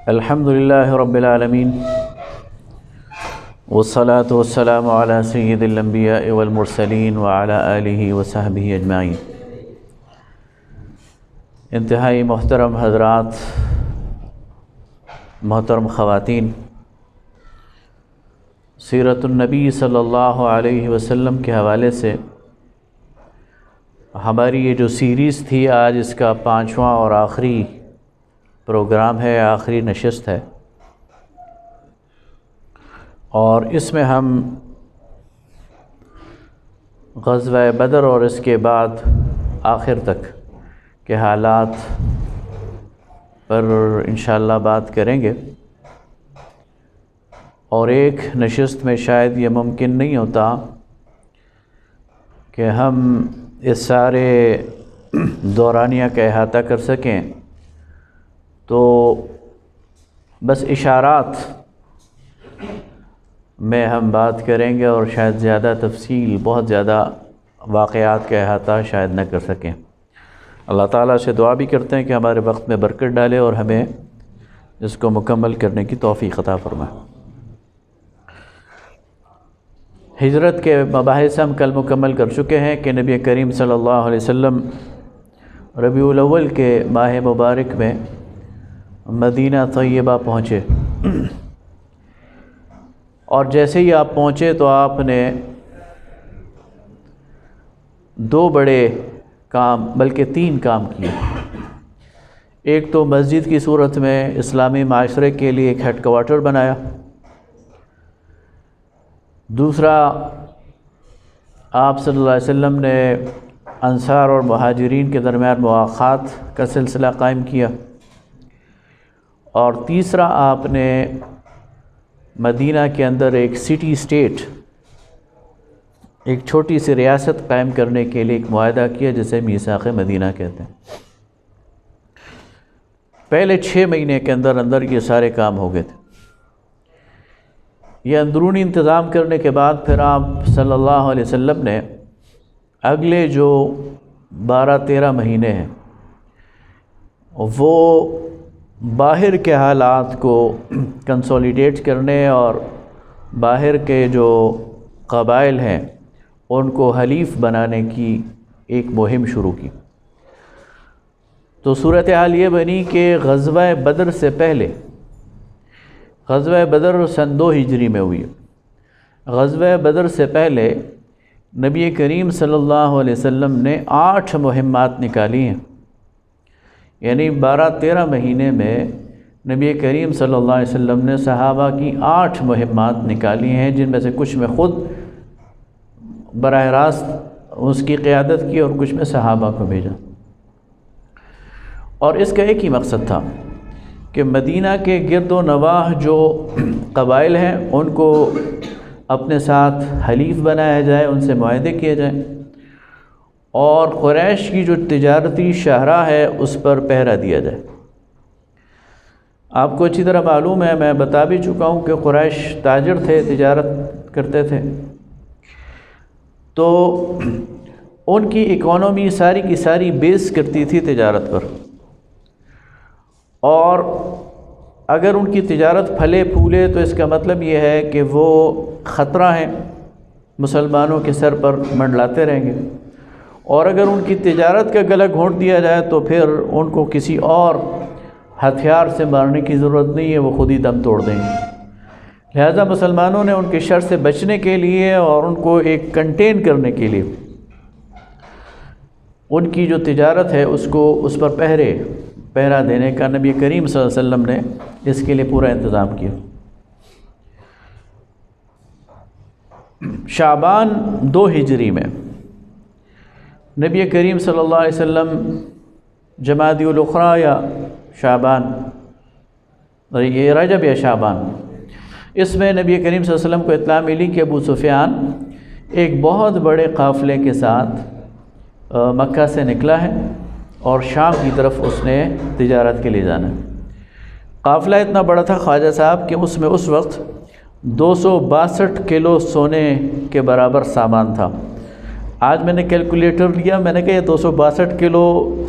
الحمد للہ رب العالمین والصلاة والسلام علی سید الانبیاء والمرسلین وعلی آلہ وصحبہ اجمعین۔ انتہائی محترم حضرات، محترم خواتین، سیرت النبی صلی اللہ علیہ وسلم کے حوالے سے ہماری یہ جو سیریز تھی، آج اس کا 5واں اور آخری پروگرام ہے، آخری نشست ہے، اور اس میں ہم غزوہ بدر اور اس کے بعد آخر تک کے حالات پر انشاءاللہ بات کریں گے۔ اور ایک نشست میں شاید یہ ممکن نہیں ہوتا کہ ہم اس سارے دورانیہ کا احاطہ کر سکیں، تو بس اشارات میں ہم بات کریں گے اور شاید زیادہ تفصیل، بہت زیادہ واقعات کا احاطہ شاید نہ کر سکیں۔ اللہ تعالیٰ سے دعا بھی کرتے ہیں کہ ہمارے وقت میں برکت ڈالے اور ہمیں اس کو مکمل کرنے کی توفیق عطا فرمائے۔ ہجرت کے مباحث ہم کل مکمل کر چکے ہیں کہ نبی کریم صلی اللہ علیہ وسلم ربیع الاول کے ماہ مبارک میں مدینہ طیبہ پہنچے، اور جیسے ہی آپ پہنچے تو آپ نے دو بڑے کام، بلکہ 3 کام کیے۔ ایک تو مسجد کی صورت میں اسلامی معاشرے کے لیے ایک ہیڈ کوارٹر بنایا، دوسرا آپ صلی اللہ علیہ وسلم نے انصار اور مہاجرین کے درمیان مواخات کا سلسلہ قائم کیا، اور تیسرا آپ نے مدینہ کے اندر ایک سٹی اسٹیٹ، ایک چھوٹی سی ریاست قائم کرنے کے لیے ایک معاہدہ کیا جسے میثاق مدینہ کہتے ہیں۔ پہلے 6 مہینے کے اندر اندر یہ سارے کام ہو گئے تھے۔ یہ اندرونی انتظام کرنے کے بعد پھر آپ صلی اللہ علیہ وسلم نے اگلے جو 12-13 مہینے ہیں وہ باہر کے حالات کو کنسولیڈیٹ کرنے اور باہر کے جو قبائل ہیں ان کو حلیف بنانے کی ایک مہم شروع کی۔ تو صورتحال یہ بنی کہ غزوہ بدر سے پہلے، غزوہ بدر سن 2 ہجری میں ہوئی، غزوہ بدر سے پہلے نبی کریم صلی اللہ علیہ وسلم نے 8 مہمات نکالی ہیں، یعنی 12-13 مہینے میں نبی کریم صلی اللہ علیہ وسلم نے صحابہ کی 8 مہمات نکالی ہیں، جن میں سے کچھ میں خود براہ راست اس کی قیادت کی اور کچھ میں صحابہ کو بھیجا، اور اس کا ایک ہی مقصد تھا کہ مدینہ کے گرد و نواح جو قبائل ہیں ان کو اپنے ساتھ حلیف بنایا جائے، ان سے معاہدے کیے جائیں، اور قریش کی جو تجارتی شاہراہ ہے اس پر پہرا دیا جائے۔ آپ کو اچھی طرح معلوم ہے، میں بتا بھی چکا ہوں کہ قریش تاجر تھے، تجارت کرتے تھے، تو ان کی اکانومی ساری کی ساری بیس کرتی تھی تجارت پر، اور اگر ان کی تجارت پھلے پھولے تو اس کا مطلب یہ ہے کہ وہ خطرہ ہیں، مسلمانوں کے سر پر منڈلاتے رہیں گے، اور اگر ان کی تجارت کا گلا گھونٹ دیا جائے تو پھر ان کو کسی اور ہتھیار سے مارنے کی ضرورت نہیں ہے، وہ خود ہی دم توڑ دیں گے۔ لہذا مسلمانوں نے ان کے شر سے بچنے کے لیے اور ان کو ایک کنٹین کرنے کے لیے ان کی جو تجارت ہے اس پر پہرا دینے کا نبی کریم صلی اللہ علیہ وسلم نے اس کے لیے پورا انتظام کیا۔ شعبان 2 ہجری میں نبی کریم صلی اللہ علیہ وسلم جمادی الاخری یا شعبان، یہ رجب یا شعبان، اس میں نبی کریم صلی اللہ علیہ وسلم کو اطلاع ملی کہ ابو سفیان ایک بہت بڑے قافلے کے ساتھ مکہ سے نکلا ہے اور شام کی طرف اس نے تجارت کے لیے جانا ہے۔ قافلہ اتنا بڑا تھا خواجہ صاحب کہ اس میں اس وقت 262 کلو سونے کے برابر سامان تھا۔ آج میں نے کیلکولیٹر لیا، میں نے کہا یہ 262 کلو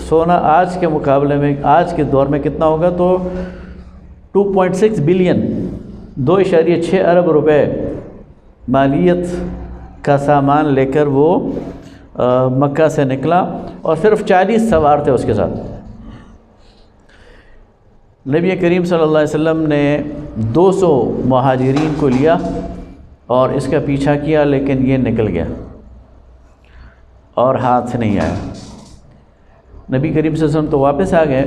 سونا آج کے مقابلے میں آج کے دور میں کتنا ہوگا، تو 2.6 بلین 2.6 ارب روپے مالیت کا سامان لے کر وہ مکہ سے نکلا، اور صرف 40 سوار تھے اس کے ساتھ۔ نبی کریم صلی اللہ علیہ وسلم نے 200 مہاجرین کو لیا اور اس کا پیچھا کیا، لیکن یہ نکل گیا اور ہاتھ نہیں آیا۔ نبی کریم صلی اللہ علیہ وسلم تو واپس آ گئے،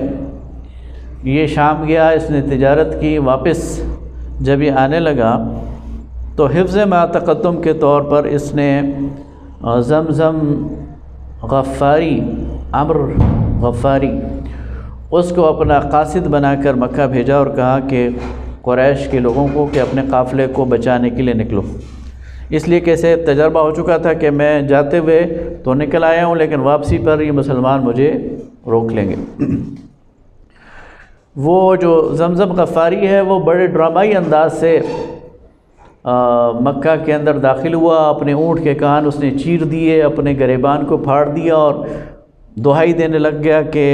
یہ شام گیا، اس نے تجارت کی، واپس جب یہ آنے لگا تو حفظ ما تقدم کے طور پر اس نے زمزم غفاری، عمر غفاری، اس کو اپنا قاصد بنا کر مکہ بھیجا اور کہا کہ قریش کے لوگوں کو کہ اپنے قافلے کو بچانے کے لیے نکلو، اس لیے کہ اسے تجربہ ہو چکا تھا کہ میں جاتے ہوئے تو نکل آیا ہوں، لیکن واپسی پر یہ مسلمان مجھے روک لیں گے۔ وہ جو زمزم غفاری ہے وہ بڑے ڈرامائی انداز سے مکہ کے اندر داخل ہوا، اپنے اونٹ کے کان اس نے چیر دیے، اپنے گریبان کو پھاڑ دیا اور دہائی دینے لگ گیا کہ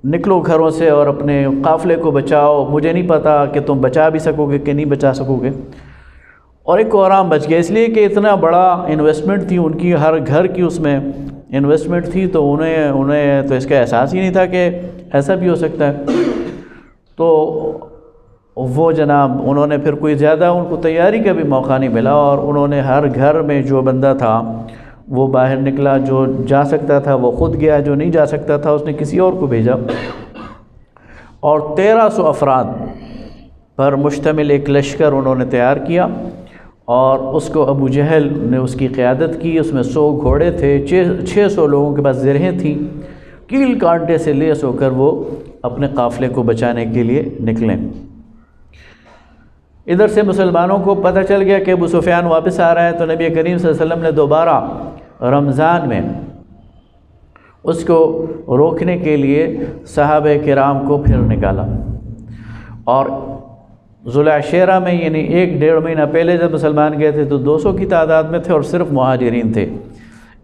نکلو گھروں سے اور اپنے قافلے کو بچاؤ، مجھے نہیں پتا کہ تم بچا بھی سکو گے کہ نہیں بچا سکو گے۔ اور ایک کو آرام بچ گیا، اس لیے کہ اتنا بڑا انویسٹمنٹ تھی ان کی، ہر گھر کی اس میں انویسٹمنٹ تھی، تو انہیں تو اس کا احساس ہی نہیں تھا کہ ایسا بھی ہو سکتا ہے۔ تو وہ جناب انہوں نے پھر کوئی زیادہ ان کو تیاری کا بھی موقع نہیں ملا، اور انہوں نے ہر گھر میں جو بندہ تھا وہ باہر نکلا، جو جا سکتا تھا وہ خود گیا، جو نہیں جا سکتا تھا اس نے کسی اور کو بھیجا، اور 1300 افراد پر مشتمل ایک لشکر انہوں نے تیار کیا، اور اس کو ابو جہل نے اس کی قیادت کی۔ اس میں 100 گھوڑے تھے، 600 لوگوں کے پاس زرہیں تھیں، کیل کانٹے سے لیس ہو کر وہ اپنے قافلے کو بچانے کے لیے نکلیں۔ ادھر سے مسلمانوں کو پتہ چل گیا کہ ابو سفیان واپس آ رہا ہے، تو نبی کریم صلی اللہ علیہ وسلم نے دوبارہ رمضان میں اس کو روکنے کے لیے صحابہ کرام کو پھر نکالا، اور ذوالعشیرہ میں یعنی 1-1.5 مہینہ پہلے جب مسلمان گئے تھے تو 200 کی تعداد میں تھے اور صرف مہاجرین تھے۔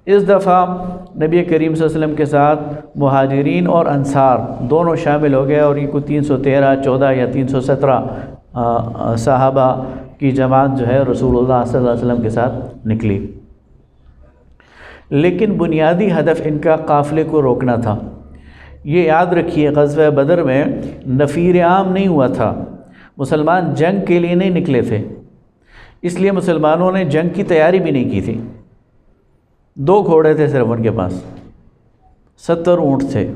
اس دفعہ نبی کریم صلی اللہ علیہ وسلم کے ساتھ مہاجرین اور انصار دونوں شامل ہو گئے، اور یہ کوئی 313 14 یا 317 صحابہ کی جماعت جو ہے رسول اللہ صلی اللہ علیہ وسلم کے ساتھ نکلی۔ لیکن بنیادی ہدف ان کا قافلے کو روکنا تھا۔ یہ یاد رکھیے غزوہ بدر میں نفیر عام نہیں ہوا تھا، مسلمان جنگ کے لیے نہیں نکلے تھے، اس لیے مسلمانوں نے جنگ کی تیاری بھی نہیں کی تھی۔ 2 گھوڑے تھے صرف ان کے پاس، 70 اونٹ تھے،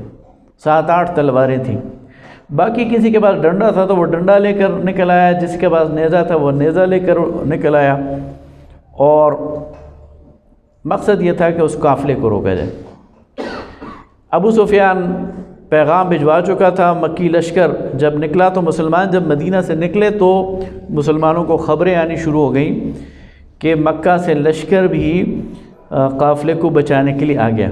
7-8 تلواریں تھیں، باقی کسی کے پاس ڈنڈا تھا تو وہ ڈنڈا لے کر نکل آیا، جس کے پاس نیزہ تھا وہ نیزہ لے کر نکل آیا، اور مقصد یہ تھا کہ اس قافلے کو روکا جائے۔ ابو سفیان پیغام بھجوا چکا تھا، مکی لشکر جب نکلا تو مسلمان جب مدینہ سے نکلے تو مسلمانوں کو خبریں آنی شروع ہو گئیں کہ مکہ سے لشکر بھی قافلے کو بچانے کے لیے آ گیا۔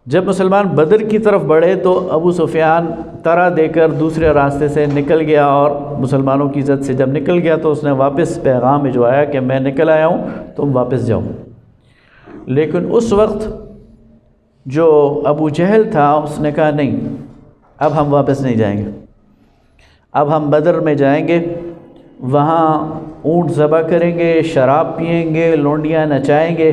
جب مسلمان بدر کی طرف بڑھے تو ابو سفیان طرح دے کر دوسرے راستے سے نکل گیا، اور مسلمانوں کی زد سے جب نکل گیا تو اس نے واپس پیغام بھجوایا کہ میں نکل آیا ہوں، تم واپس جاؤ۔ لیکن اس وقت جو ابو جہل تھا اس نے کہا نہیں، اب ہم واپس نہیں جائیں گے، اب ہم بدر میں جائیں گے، وہاں اونٹ ذبح کریں گے، شراب پئیں گے، لونڈیاں نچائیں گے،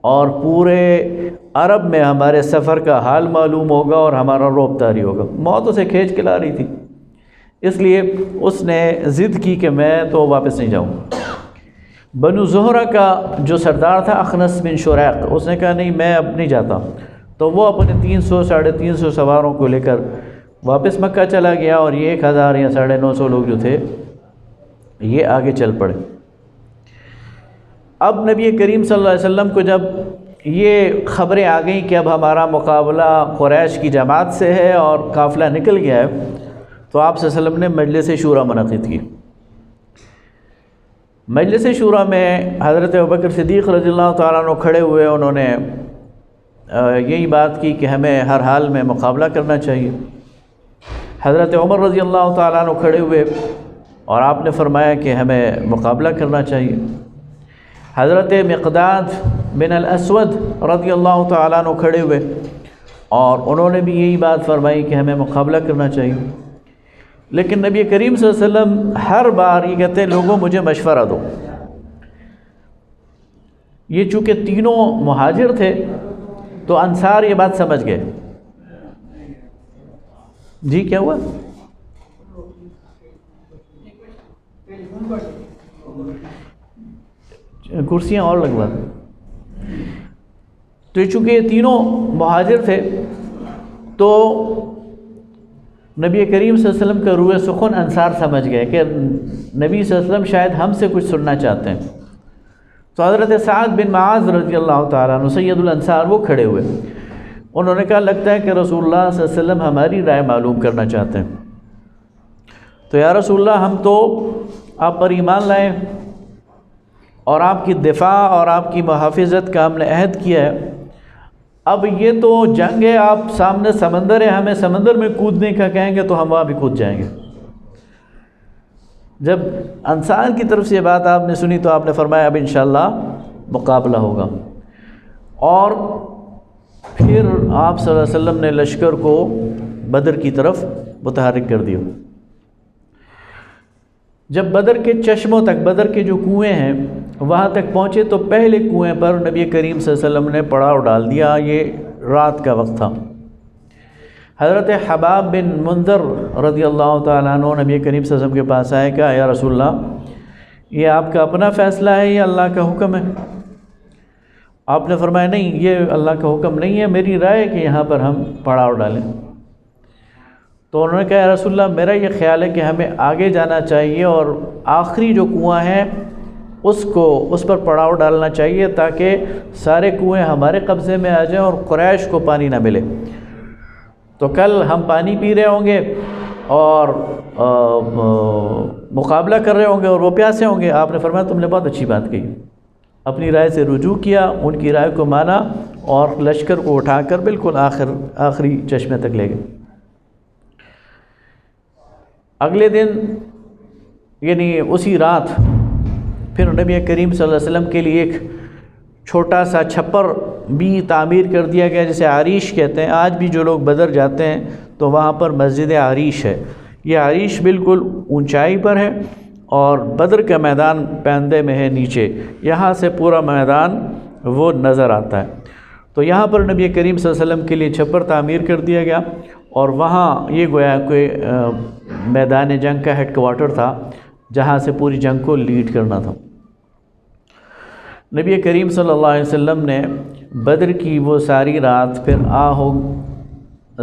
اور پورے عرب میں ہمارے سفر کا حال معلوم ہوگا اور ہمارا رعب طاری ہوگا۔ موت اسے کھینچ کے لا رہی تھی، اس لیے اس نے ضد کی کہ میں تو واپس نہیں جاؤں۔ بنو زہرہ کا جو سردار تھا اخنس بن شریق، اس نے کہا نہیں میں اب نہیں جاتا، تو وہ اپنے 300 350 سواروں کو لے کر واپس مکہ چلا گیا، اور یہ 1000 یا 950 لوگ جو تھے یہ آگے چل پڑے۔ اب نبی کریم صلی اللہ علیہ وسلم کو جب یہ خبریں آ گئیں کہ اب ہمارا مقابلہ قریش کی جماعت سے ہے اور قافلہ نکل گیا ہے، تو آپ صلی اللہ علیہ وسلم نے مجلس شورا منعقد کی۔ مجلس شورا میں حضرت ابوبکر صدیق رضی اللہ تعالیٰ عنہ کھڑے ہوئے، انہوں نے یہی بات کی کہ ہمیں ہر حال میں مقابلہ کرنا چاہیے۔ حضرت عمر رضی اللہ تعالیٰ عنہ کھڑے ہوئے اور آپ نے فرمایا کہ ہمیں مقابلہ کرنا چاہیے۔ حضرت مقداد بن الاسود رضی اللہ تعالیٰ عنہ کھڑے ہوئے اور انہوں نے بھی یہی بات فرمائی کہ ہمیں مقابلہ کرنا چاہیے، لیکن نبی کریم صلی اللہ علیہ وسلم ہر بار یہ کہتے ہیں لوگوں مجھے مشورہ دو۔ یہ چونکہ تینوں مہاجر تھے تو انصار یہ بات سمجھ گئے۔ جی کیا ہوا؟ کرسیاں اور لگوا دیں۔ تو یہ چونکہ یہ تینوں مہاجر تھے تو نبی کریم صلی اللہ علیہ وسلم کا روح سخن انصار سمجھ گئے کہ نبی صلی اللہ علیہ وسلم شاید ہم سے کچھ سننا چاہتے ہیں۔ تو حضرت سعد بن معاذ رضی اللہ تعالیٰ عنہ سید الانصار وہ کھڑے ہوئے، انہوں نے کہا لگتا ہے کہ رسول اللہ صلی اللہ علیہ وسلم ہماری رائے معلوم کرنا چاہتے ہیں۔ تو یا رسول اللہ ہم تو آپ پر ایمان لائے اور آپ کی دفاع اور آپ کی محافظت کا ہم نے عہد کیا ہے، اب یہ تو جنگ ہے، آپ سامنے سمندر ہے، ہمیں سمندر میں کودنے کا کہیں گے تو ہم وہاں بھی کود جائیں گے۔ جب انصار کی طرف سے یہ بات آپ نے سنی تو آپ نے فرمایا اب انشاءاللہ مقابلہ ہوگا، اور پھر آپ صلی اللہ علیہ وسلم نے لشکر کو بدر کی طرف متحرک کر دیا۔ جب بدر کے چشموں تک، بدر کے جو کنویں ہیں وہاں تک پہنچے تو پہلے کنویں پر نبی کریم صلی اللہ علیہ وسلم نے پڑاؤ ڈال دیا۔ یہ رات کا وقت تھا۔ حضرت حباب بن منذر رضی اللہ تعالیٰ عنہ نبی کریم صلی اللہ علیہ وسلم کے پاس آئے، کہا یا رسول اللہ یہ آپ کا اپنا فیصلہ ہے یا اللہ کا حکم ہے؟ آپ نے فرمایا نہیں، یہ اللہ کا حکم نہیں ہے، میری رائے ہے کہ یہاں پر ہم پڑاؤ ڈالیں۔ تو انہوں نے کہا یا رسول اللہ میرا یہ خیال ہے کہ ہمیں آگے جانا چاہیے اور آخری جو کنواں ہے اس پر پڑاؤ ڈالنا چاہیے تاکہ سارے کنویں ہمارے قبضے میں آ جائیں اور قریش کو پانی نہ ملے۔ تو کل ہم پانی پی رہے ہوں گے اور مقابلہ کر رہے ہوں گے اور وہ پیاسے ہوں گے۔ آپ نے فرمایا تم نے بہت اچھی بات کہی، اپنی رائے سے رجوع کیا، ان کی رائے کو مانا اور لشکر کو اٹھا کر بالکل آخری چشمے تک لے گئے۔ اگلے دن یعنی اسی رات پھر نبی کریم صلی اللہ علیہ وسلم کے لیے ایک چھوٹا سا چھپر بھی تعمیر کر دیا گیا جسے عریش کہتے ہیں۔ آج بھی جو لوگ بدر جاتے ہیں تو وہاں پر مسجد عریش ہے۔ یہ عریش بالکل اونچائی پر ہے اور بدر کا میدان پیندے میں ہے نیچے، یہاں سے پورا میدان وہ نظر آتا ہے۔ تو یہاں پر نبی کریم صلی اللہ علیہ وسلم کے لیے چھپر تعمیر کر دیا گیا اور وہاں یہ گویا کہ میدان جنگ کا ہیڈ کوارٹر تھا جہاں سے پوری جنگ کو لیڈ کرنا تھا۔ نبی کریم صلی اللہ علیہ وسلم نے بدر کی وہ ساری رات پھر آہو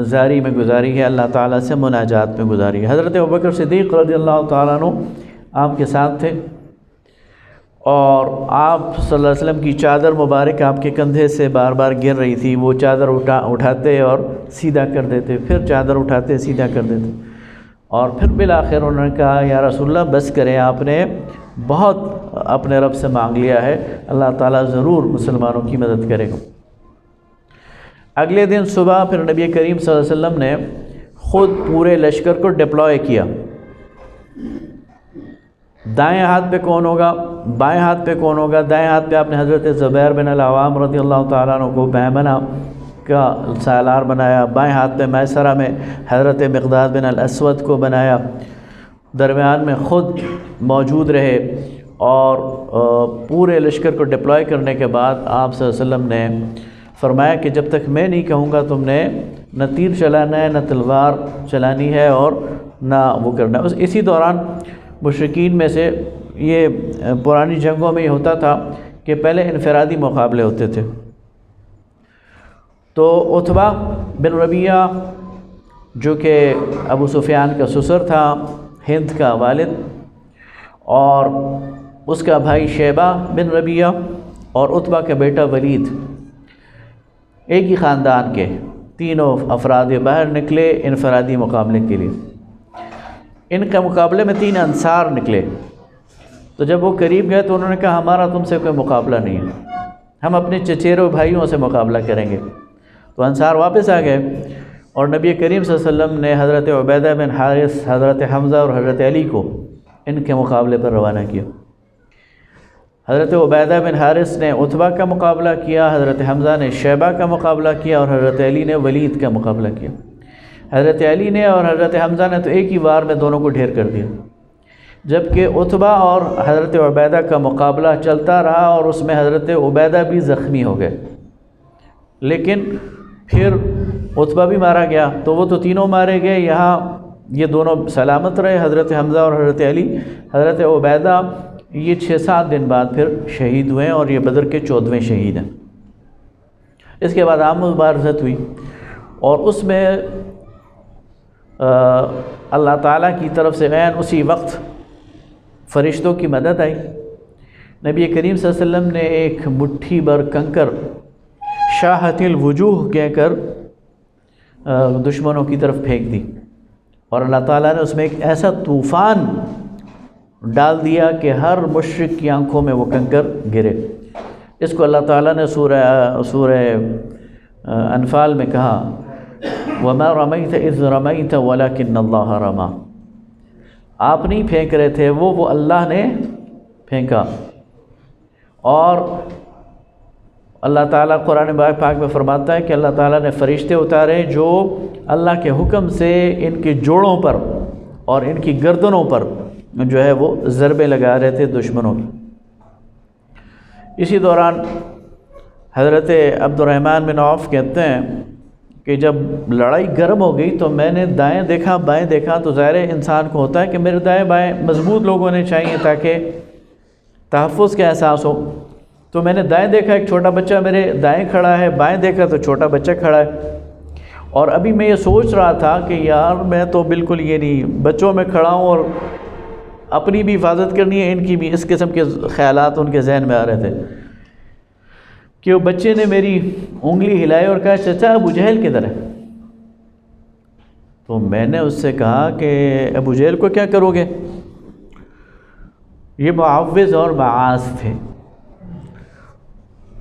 زاری میں گزاری ہے، اللہ تعالیٰ سے مناجات میں گزاری ہے۔ حضرت ابوبکر صدیق رضی اللہ تعالیٰ عنہ آپ کے ساتھ تھے اور آپ صلی اللہ علیہ وسلم کی چادر مبارک آپ کے کندھے سے بار بار گر رہی تھی، وہ چادر اٹھاتے اور سیدھا کر دیتے، پھر چادر اٹھاتے سیدھا کر دیتے، اور پھر بالآخر انہوں نے کہا یا رسول اللہ بس کریں، آپ نے بہت اپنے رب سے مانگ لیا ہے، اللہ تعالیٰ ضرور مسلمانوں کی مدد کرے گا۔ اگلے دن صبح پھر نبی کریم صلی اللہ علیہ وسلم نے خود پورے لشکر کو ڈپلوائے کیا۔ دائیں ہاتھ پہ کون ہوگا، بائیں ہاتھ پہ کون ہوگا؟ دائیں ہاتھ پہ آپ نے حضرت زبیر بن العوام رضی اللہ تعالیٰ عنہ کو میمنہ کا سالار بنایا، بائیں ہاتھ پہ میسرہ میں حضرت مقداد بن الاسود کو بنایا، درمیان میں خود موجود رہے، اور پورے لشکر کو ڈپلوائے کرنے کے بعد آپ صلی اللہ علیہ وسلم نے فرمایا کہ جب تک میں نہیں کہوں گا تم نے نہ تیر چلانا ہے، نہ تلوار چلانی ہے اور نہ وہ کرنا ہے۔ اسی دوران مشرکین میں سے یہ پرانی جنگوں میں یہ ہوتا تھا کہ پہلے انفرادی مقابلے ہوتے تھے۔ تو عتبہ بن ربیعہ جو کہ ابو سفیان کا سسر تھا، ہند کا والد، اور اس کا بھائی شیبہ بن ربیعہ اور عتبہ کا بیٹا ولید، ایک ہی خاندان کے تینوں افراد باہر نکلے انفرادی مقابلے کے لیے۔ ان کا مقابلے میں 3 انصار نکلے۔ تو جب وہ قریب گئے تو انہوں نے کہا ہمارا تم سے کوئی مقابلہ نہیں ہے، ہم اپنے چچیروں بھائیوں سے مقابلہ کریں گے۔ تو انصار واپس آ گئے اور نبی کریم صلی اللہ علیہ وسلم نے حضرت عبیدہ بن حارث، حضرت حمزہ اور حضرت علی کو ان کے مقابلے پر روانہ کیا۔ حضرت عبیدہ بن حارث نے عتبہ کا مقابلہ کیا، حضرت حمزہ نے شیبہ کا مقابلہ کیا، اور حضرت علی نے ولید کا مقابلہ کیا۔ حضرت علی نے اور حضرت حمزہ نے تو ایک ہی وار میں دونوں کو ڈھیر کر دیا، جبکہ عتبہ اور حضرت عبیدہ کا مقابلہ چلتا رہا اور اس میں حضرت عبیدہ بھی زخمی ہو گئے، لیکن پھر عتبہ بھی مارا گیا، تو وہ تو تینوں مارے گئے، یہاں یہ دونوں سلامت رہے، حضرت حمزہ اور حضرت علی۔ حضرت عبیدہ یہ 6-7 دن بعد پھر شہید ہوئے، اور یہ بدر کے 14ویں شہید ہیں۔ اس کے بعد عام مبارزت ہوئی، اور اس میں اللہ تعالیٰ کی طرف سے عین اسی وقت فرشتوں کی مدد آئی۔ نبی کریم صلی اللہ علیہ وسلم نے ایک مٹھی بھر کنکر شاہت الوجوہ کہہ کر دشمنوں کی طرف پھینک دی، اور اللہ تعالیٰ نے اس میں ایک ایسا طوفان ڈال دیا کہ ہر مشرک کی آنکھوں میں وہ کنکر گرے۔ اس کو اللہ تعالیٰ نے سورہ انفال میں کہا، وَمَا رَمَيْتَ إِذْ رَمَيْتَ وَلَكِنَّ اللَّهَ رَمَى، آپ نہیں پھینک رہے تھے، وہ اللہ نے پھینکا۔ اور اللہ تعالیٰ قرآن پاک میں فرماتا ہے کہ اللہ تعالیٰ نے فرشتے اتارے جو اللہ کے حکم سے ان کے جوڑوں پر اور ان کی گردنوں پر جو ہے وہ ضربے لگا رہے تھے دشمنوں کی۔ اسی دوران حضرت عبد الرحمن بن عوف کہتے ہیں کہ جب لڑائی گرم ہو گئی تو میں نے دائیں دیکھا بائیں دیکھا، تو ظاہر انسان کو ہوتا ہے کہ میرے دائیں بائیں مضبوط لوگ ہونے چاہیے تاکہ تحفظ کا احساس ہو۔ تو میں نے دائیں دیکھا ایک چھوٹا بچہ میرے دائیں کھڑا ہے، بائیں دیکھا تو چھوٹا بچہ کھڑا ہے، اور ابھی میں یہ سوچ رہا تھا کہ یار میں تو بالکل یہ نہیں بچوں میں کھڑا ہوں، اور اپنی بھی حفاظت کرنی ہے، ان کی بھی، اس قسم کے خیالات ان کے ذہن میں آ رہے تھے کہ وہ بچے نے میری انگلی ہلائی اور کہا چچا ابو جہل کدھر ہے؟ تو میں نے اس سے کہا کہ ابو جہل کو کیا کرو گے؟ یہ معوذ اور معاذ تھے۔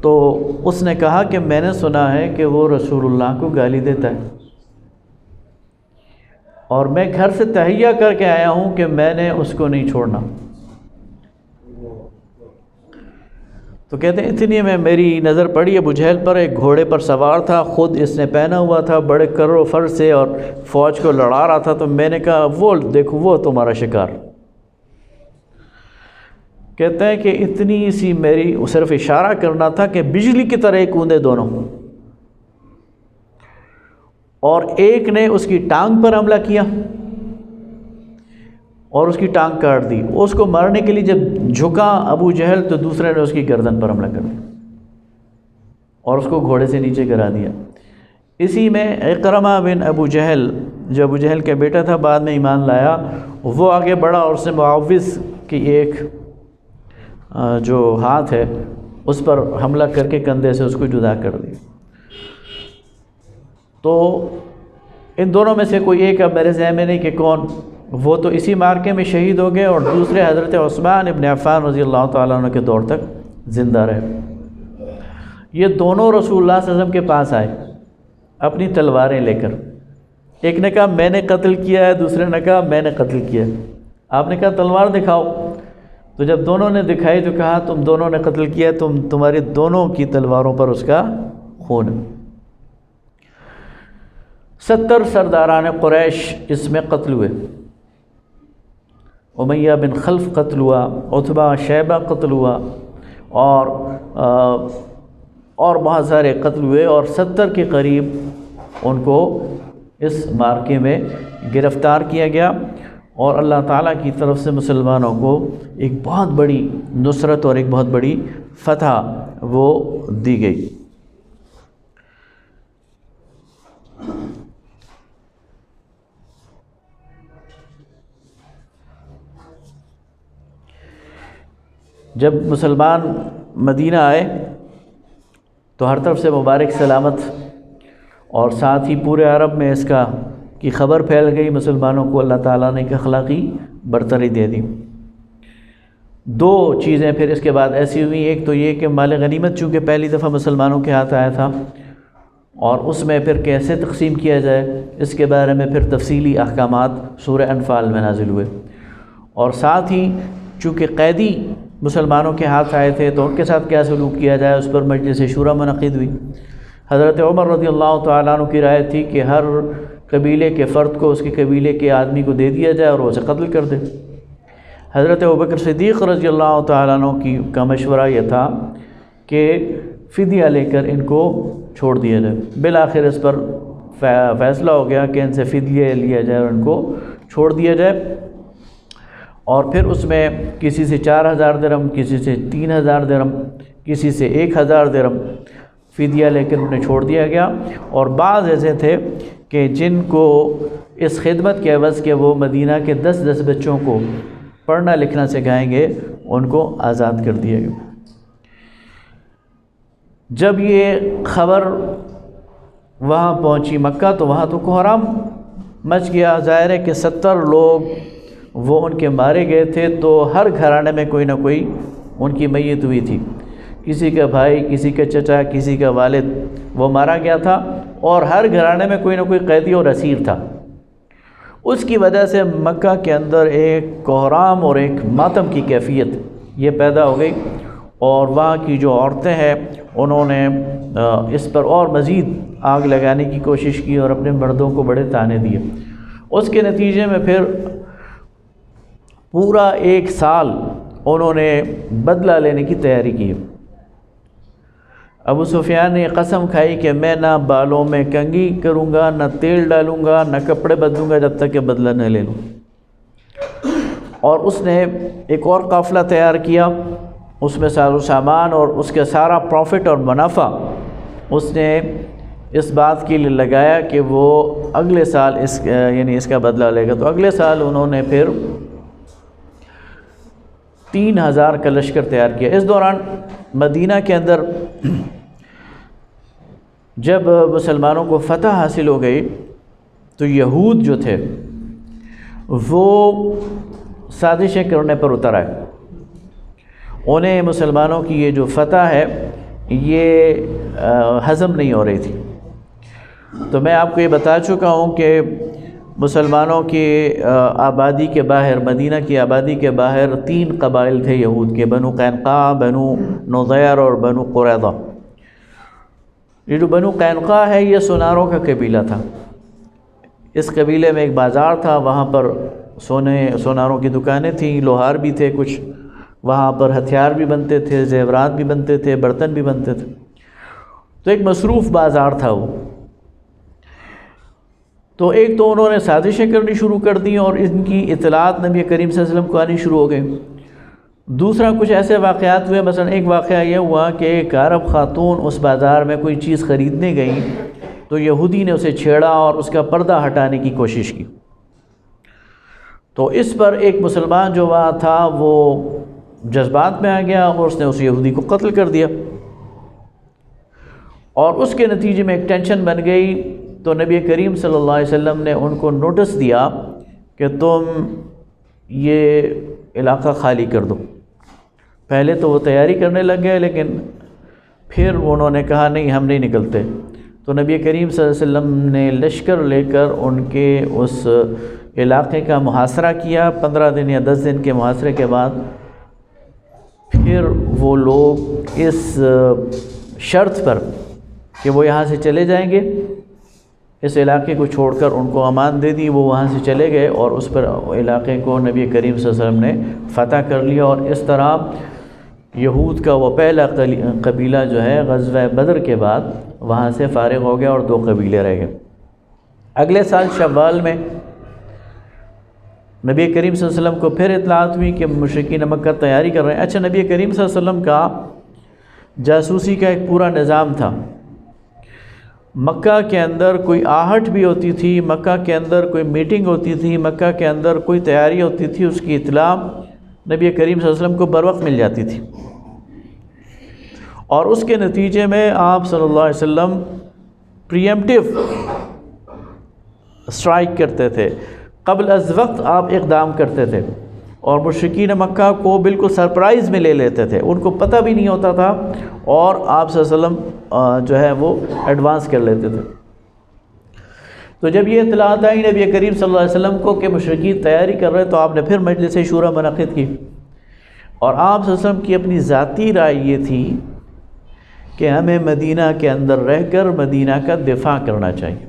تو اس نے کہا کہ میں نے سنا ہے کہ وہ رسول اللہ کو گالی دیتا ہے، اور میں گھر سے تہیہ کر کے آیا ہوں کہ میں نے اس کو نہیں چھوڑنا۔ تو کہتے ہیں اتنی میں میری نظر پڑی ابو جہل پر، ایک گھوڑے پر سوار تھا، خود اس نے پہنا ہوا تھا بڑے کر و فر سے، اور فوج کو لڑا رہا تھا۔ تو میں نے کہا وہ دیکھو وہ تمہارا شکار۔ کہتے ہیں کہ اتنی سی میری صرف اشارہ کرنا تھا کہ بجلی کی طرح کودے دونوں، اور ایک نے اس کی ٹانگ پر حملہ کیا اور اس کی ٹانگ کاٹ دی۔ اس کو مارنے کے لیے جب جھکا ابو جہل تو دوسرے نے اس کی گردن پر حملہ کر دیا اور اس کو گھوڑے سے نیچے گرا دیا۔ اسی میں اکرمہ بن ابو جہل جو ابو جہل کا بیٹا تھا، بعد میں ایمان لایا، وہ آگے بڑھا اور اس نے معوذ کی ایک جو ہاتھ ہے اس پر حملہ کر کے کندھے سے اس کو جدا کر دیا۔ تو ان دونوں میں سے کوئی ایک اب میرے ذہن میں نہیں کہ کون، وہ تو اسی مارکے میں شہید ہو گئے، اور دوسرے حضرت عثمان ابن عفان رضی اللہ تعالیٰ عنہ کے دور تک زندہ رہے۔ یہ دونوں رسول اللہ صلی اللہ علیہ وسلم کے پاس آئے اپنی تلواریں لے کر، ایک نے کہا میں نے قتل کیا ہے، دوسرے نے کہا میں نے قتل کیا ہے۔ آپ نے کہا تلوار دکھاؤ، تو جب دونوں نے دکھائی تو کہا تم دونوں نے قتل کیا، تمہاری دونوں کی تلواروں پر اس کا خون ہے۔ 70 سرداران قریش اس میں قتل ہوئے، امیہ بن خلف قتل ہوا، عتبہ شیبہ قتل ہوا، اور بہت سارے قتل ہوئے، اور 70 کے قریب ان کو اس مارکے میں گرفتار کیا گیا، اور اللہ تعالیٰ کی طرف سے مسلمانوں کو ایک بہت بڑی نصرت اور ایک بہت بڑی فتح وہ دی گئی۔ جب مسلمان مدینہ آئے تو ہر طرف سے مبارک سلامت، اور ساتھ ہی پورے عرب میں اس کی خبر پھیل گئی، مسلمانوں کو اللہ تعالیٰ نے ایک اخلاقی برتری دے دی۔ 2 چیزیں پھر اس کے بعد ایسی ہوئی، ایک تو یہ کہ مال غنیمت چونکہ پہلی دفعہ مسلمانوں کے ہاتھ آیا تھا، اور اس میں پھر کیسے تقسیم کیا جائے اس کے بارے میں پھر تفصیلی احکامات سورہ انفال میں نازل ہوئے، اور ساتھ ہی چونکہ قیدی مسلمانوں کے ہاتھ آئے تھے تو ان کے ساتھ کیا سلوک کیا جائے، اس پر مجلس شورا منعقد ہوئی۔ حضرت عمر رضی اللہ تعالیٰ عنہ کی رائے تھی کہ ہر قبیلے کے فرد کو اس کے قبیلے کے آدمی کو دے دیا جائے اور وہ اسے قتل کر دے۔ حضرت ابوبکر صدیق رضی اللہ تعالیٰ عنہ کا مشورہ یہ تھا کہ فدیہ لے کر ان کو چھوڑ دیا جائے۔ بالآخر اس پر فیصلہ ہو گیا کہ ان سے فدیہ لیا جائے اور ان کو چھوڑ دیا جائے، اور پھر اس میں کسی سے 4000 درہم، کسی سے 3000 درہم، کسی سے 1000 درہم فدیہ لے کر انہیں چھوڑ دیا گیا۔ اور بعض ایسے تھے کہ جن کو اس خدمت کے عوض کہ وہ مدینہ کے 10 بچوں کو پڑھنا لکھنا سکھائیں گے، ان کو آزاد کر دیا گیا۔ جب یہ خبر وہاں پہنچی مکہ تو وہاں تو کوہرام مچ گیا۔ ظاہر ہے کہ 70 لوگ وہ ان کے مارے گئے تھے، تو ہر گھرانے میں کوئی نہ کوئی ان کی میت ہوئی تھی۔ کسی کا بھائی، کسی کا چچا، کسی کا والد وہ مارا گیا تھا، اور ہر گھرانے میں کوئی نہ کوئی قیدی اور اسیر تھا۔ اس کی وجہ سے مکہ کے اندر ایک کوہرام اور ایک ماتم کی کیفیت یہ پیدا ہو گئی، اور وہاں کی جو عورتیں ہیں انہوں نے اس پر اور مزید آگ لگانے کی کوشش کی اور اپنے مردوں کو بڑے طعنے دیے۔ اس کے نتیجے میں پھر پورا 1 سال انہوں نے بدلہ لینے کی تیاری کی۔ ابو سفیان نے قسم کھائی کہ میں نہ بالوں میں کنگھی کروں گا، نہ تیل ڈالوں گا، نہ کپڑے بدلوں گا جب تک کہ بدلہ نہ لے لوں۔ اور اس نے ایک اور قافلہ تیار کیا، اس میں ساز و سامان اور اس کے سارا پروفٹ اور منافع اس نے اس بات کے لیے لگایا کہ وہ اگلے سال اس کا بدلہ لے گا۔ تو اگلے سال انہوں نے پھر 3000 کا لشکر تیار کیا۔ اس دوران مدینہ کے اندر جب مسلمانوں کو فتح حاصل ہو گئی تو یہود جو تھے وہ سازشیں کرنے پر اتر آئے۔ انہیں مسلمانوں کی یہ جو فتح ہے یہ ہضم نہیں ہو رہی تھی۔ تو میں آپ کو یہ بتا چکا ہوں کہ مسلمانوں کی آبادی کے باہر، مدینہ کی آبادی کے باہر 3 قبائل تھے یہود کے، بنو قینقاع، بنو نضیر اور بنو قریظہ۔ یہ جو بنو قینقاع ہے یہ سوناروں کا قبیلہ تھا۔ اس قبیلے میں ایک بازار تھا، وہاں پر سوناروں کی دکانیں تھیں، لوہار بھی تھے کچھ، وہاں پر ہتھیار بھی بنتے تھے، زیورات بھی بنتے تھے، برتن بھی بنتے تھے۔ تو ایک مصروف بازار تھا وہ۔ تو ایک تو انہوں نے سازشیں کرنی شروع کر دیں اور ان کی اطلاعات نبی کریم صلی اللہ علیہ وسلم کو آنی شروع ہو گئی۔ دوسرا کچھ ایسے واقعات ہوئے، مثلا ایک واقعہ یہ ہوا کہ ایک عرب خاتون اس بازار میں کوئی چیز خریدنے گئی تو یہودی نے اسے چھیڑا اور اس کا پردہ ہٹانے کی کوشش کی۔ تو اس پر ایک مسلمان جو وہاں تھا وہ جذبات میں آ گیا اور اس نے اس یہودی کو قتل کر دیا، اور اس کے نتیجے میں ایک ٹینشن بن گئی۔ تو نبی کریم صلی اللہ علیہ وسلم نے ان کو نوٹس دیا کہ تم یہ علاقہ خالی کر دو۔ پہلے تو وہ تیاری کرنے لگ گئے، لیکن پھر انہوں نے کہا نہیں ہم نہیں نکلتے۔ تو نبی کریم صلی اللہ علیہ وسلم نے لشکر لے کر ان کے اس علاقے کا محاصرہ کیا۔ 15 دن یا 10 دن کے محاصرے کے بعد پھر وہ لوگ اس شرط پر کہ وہ یہاں سے چلے جائیں گے، اس علاقے کو چھوڑ کر ان کو امان دے دی، وہ وہاں سے چلے گئے اور اس پر علاقے کو نبی کریم صلی اللہ علیہ وسلم نے فتح کر لیا۔ اور اس طرح یہود کا وہ پہلا قبیلہ جو ہے غزوہ بدر کے بعد وہاں سے فارغ ہو گیا اور 2 قبیلے رہ گئے۔ اگلے سال شوال میں نبی کریم صلی اللہ علیہ وسلم کو پھر اطلاعات ہوئی کہ مشرکین مکہ تیاری کر رہے ہیں۔ اچھا، نبی کریم صلی اللہ علیہ وسلم کا جاسوسی کا ایک پورا نظام تھا۔ مکہ کے اندر کوئی آہٹ بھی ہوتی تھی، مکہ کے اندر کوئی میٹنگ ہوتی تھی، مکہ کے اندر کوئی تیاری ہوتی تھی، اس کی اطلاع نبی کریم صلی اللہ علیہ وسلم کو بروقت مل جاتی تھی، اور اس کے نتیجے میں آپ صلی اللہ علیہ وسلم پریمپٹیو اسٹرائک کرتے تھے، قبل از وقت آپ اقدام کرتے تھے، اور مشرکین مکہ کو بالکل سرپرائز میں لے لیتے تھے، ان کو پتہ بھی نہیں ہوتا تھا، اور آپ صلی اللہ علیہ وسلم جو ہے وہ ایڈوانس کر لیتے تھے۔ تو جب یہ اطلاعات آئی نبی کریم صلی اللہ علیہ وسلم کو کہ مشرکین تیاری کر رہے، تو آپ نے پھر مجلس شورا منعقد کی۔ اور آپ صلی اللہ علیہ وسلم کی اپنی ذاتی رائے یہ تھی کہ ہمیں مدینہ کے اندر رہ کر مدینہ کا دفاع کرنا چاہیے.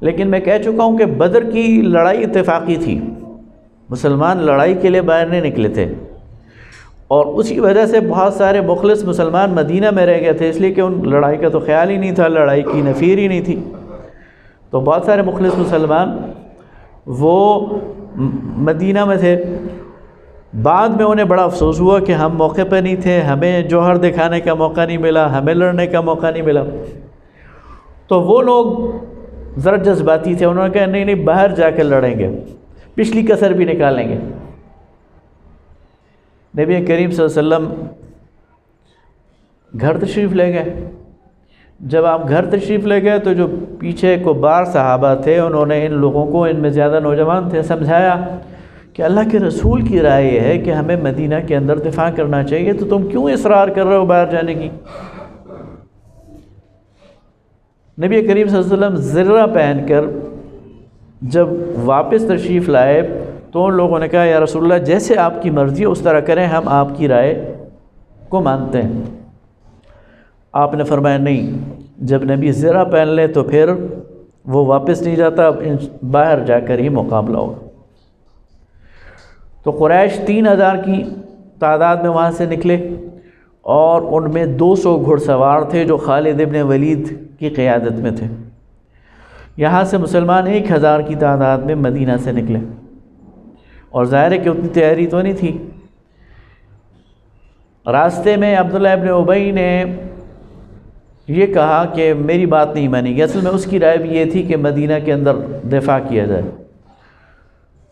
لیکن میں کہہ چکا ہوں کہ بدر کی لڑائی اتفاقی تھی، مسلمان لڑائی کے لیے باہر نہیں نکلے تھے، اور اسی وجہ سے بہت سارے مخلص مسلمان مدینہ میں رہ گئے تھے، اس لیے کہ ان لڑائی کا تو خیال ہی نہیں تھا، لڑائی کی نفیر ہی نہیں تھی. تو بہت سارے مخلص مسلمان وہ مدینہ میں تھے. بعد میں انہیں بڑا افسوس ہوا کہ ہم موقع پہ نہیں تھے، ہمیں جوہر دکھانے کا موقع نہیں ملا، ہمیں لڑنے کا موقع نہیں ملا. تو وہ لوگ ذرا جذباتی تھے، انہوں نے کہا نہیں باہر جا کے لڑیں گے، پچھلی کسر بھی نکالیں گے. نبی کریم صلی اللہ علیہ وسلم گھر تشریف لے گئے. جب آپ گھر تشریف لے گئے تو جو پیچھے کو بار صحابہ تھے انہوں نے ان لوگوں کو، ان میں زیادہ نوجوان تھے، سمجھایا کہ اللہ کے رسول کی رائے یہ ہے کہ ہمیں مدینہ کے اندر دفاع کرنا چاہیے، تو تم کیوں اصرار کر رہے ہو باہر جانے کی؟ نبی کریم صلی اللہ علیہ وسلم زرہ پہن کر جب واپس تشریف لائے تو ان لوگوں نے کہا یا رسول اللہ جیسے آپ کی مرضی اس طرح کریں، ہم آپ کی رائے کو مانتے ہیں. آپ نے فرمایا نہیں، جب نبی زرہ پہن لے تو پھر وہ واپس نہیں جاتا، اب باہر جا کر ہی مقابلہ ہوگا. تو قریش 3000 کی تعداد میں وہاں سے نکلے، اور ان میں 200 گھڑ سوار تھے جو خالد ابن ولید کی قیادت میں تھے. یہاں سے مسلمان 1000 کی تعداد میں مدینہ سے نکلے، اور ظاہر ہے کہ اتنی تیاری تو نہیں تھی. راستے میں عبداللہ ابن ابی نے یہ کہا کہ میری بات نہیں مانی گی. اصل میں اس کی رائے بھی یہ تھی کہ مدینہ کے اندر دفاع کیا جائے.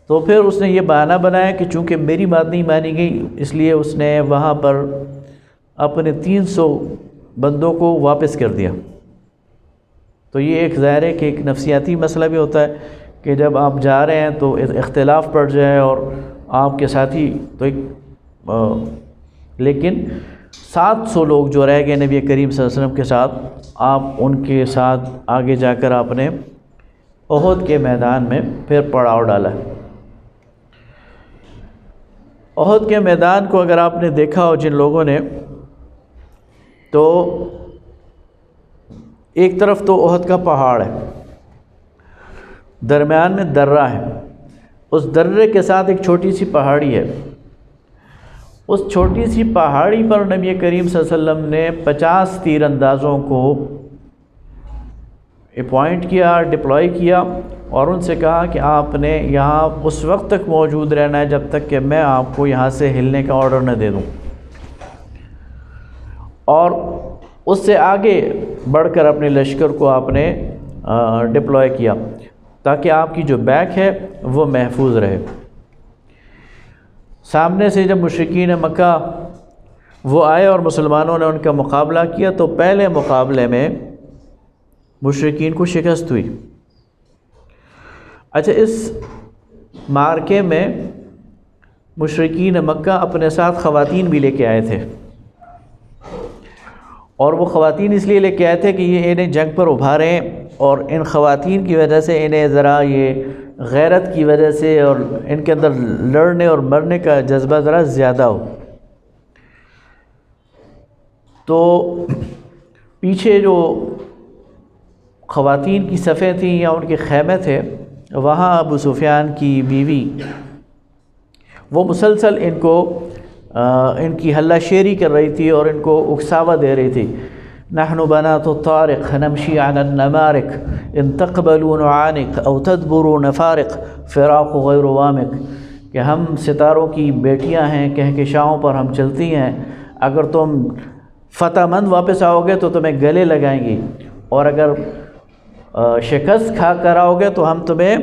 تو پھر اس نے یہ بہانہ بنایا کہ چونکہ میری بات نہیں مانی گئی اس لیے اس نے وہاں پر اپنے 300 بندوں کو واپس کر دیا. تو یہ ایک ظاہر ہے کہ ایک نفسیاتی مسئلہ بھی ہوتا ہے کہ جب آپ جا رہے ہیں تو اختلاف پڑ جائے اور آپ کے ساتھی تو ایک لیکن 700 لوگ جو رہ گئے نبی کریم صلی اللہ علیہ وسلم کے ساتھ، آپ ان کے ساتھ آگے جا کر آپ نے احد کے میدان میں پھر پڑاؤ ڈالا. احد کے میدان کو اگر آپ نے دیکھا ہو جن لوگوں نے، تو ایک طرف تو احد کا پہاڑ ہے، درمیان میں درہ ہے، اس درے کے ساتھ ایک چھوٹی سی پہاڑی ہے. اس چھوٹی سی پہاڑی پر نبی کریم صلی اللہ علیہ وسلم نے 50 تیر اندازوں کو اپوائنٹ کیا، ڈپلوائے کیا، اور ان سے کہا کہ آپ نے یہاں اس وقت تک موجود رہنا ہے جب تک کہ میں آپ کو یہاں سے ہلنے کا آرڈر نہ دے دوں. اور اس سے آگے بڑھ کر اپنے لشکر کو آپ نے ڈپلوائے کیا تاکہ آپ کی جو بیک ہے وہ محفوظ رہے. سامنے سے جب مشرکین مکہ وہ آئے اور مسلمانوں نے ان کا مقابلہ کیا تو پہلے مقابلے میں مشرکین کو شکست ہوئی. اچھا، اس معرکے میں مشرکین مکہ اپنے ساتھ خواتین بھی لے کے آئے تھے، اور وہ خواتین اس لیے لے کے آئے تھے کہ یہ انہیں جنگ پر ابھاریں، اور ان خواتین کی وجہ سے انہیں ذرا یہ غیرت کی وجہ سے اور ان کے اندر لڑنے اور مرنے کا جذبہ ذرا زیادہ ہو. تو پیچھے جو خواتین کی صفیں تھیں یا ان کے خیمے تھے، وہاں ابو سفیان کی بیوی وہ مسلسل ان کی ہلہ شیری کر رہی تھی اور ان کو اکساوا دے رہی تھی. نحن بنات الطارق نمشی علی النمارق ان تقبلوا نعانق او تدبروا نفارق فراق غیر وامق، کہ ہم ستاروں کی بیٹیاں ہیں، کہکشاؤں پر ہم چلتی ہیں، اگر تم فتح مند واپس آؤ گے تو تمہیں گلے لگائیں گی، اور اگر شکست کھا کر آؤ گے تو ہم تمہیں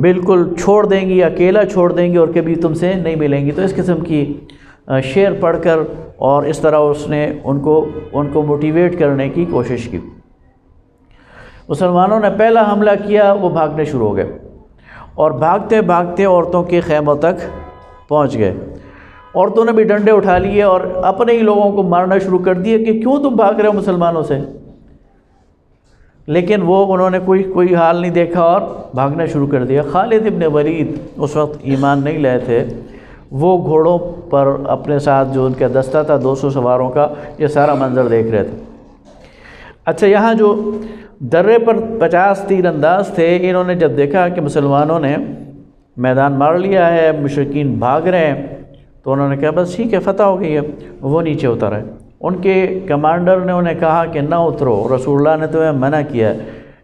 بالکل چھوڑ دیں گی، اکیلا چھوڑ دیں گی اور کبھی تم سے نہیں ملیں گی. تو اس قسم کی شعر پڑھ کر اور اس طرح اس نے ان کو موٹیویٹ کرنے کی کوشش کی. مسلمانوں نے پہلا حملہ کیا، وہ بھاگنے شروع ہو گئے اور بھاگتے بھاگتے عورتوں کے خیموں تک پہنچ گئے. عورتوں نے بھی ڈنڈے اٹھا لیے اور اپنے ہی لوگوں کو مارنا شروع کر دیا کہ کیوں تم بھاگ رہے ہو مسلمانوں سے. لیکن انہوں نے کوئی حال نہیں دیکھا اور بھاگنا شروع کر دیا. خالد ابن ولید اس وقت ایمان نہیں لائے تھے، وہ گھوڑوں پر اپنے ساتھ جو ان کا دستہ تھا 200 سواروں کا، یہ سارا منظر دیکھ رہے تھے۔ اچھا، یہاں جو درے پر 50 تیر انداز تھے، انہوں نے جب دیکھا کہ مسلمانوں نے میدان مار لیا ہے، مشرکین بھاگ رہے ہیں، تو انہوں نے کہا بس ٹھیک ہے، فتح ہو گئی ہے۔ وہ نیچے اتر آئے۔ ان کے کمانڈر نے انہیں کہا کہ نہ اترو، رسول اللہ نے تمہیں منع کیا ہے،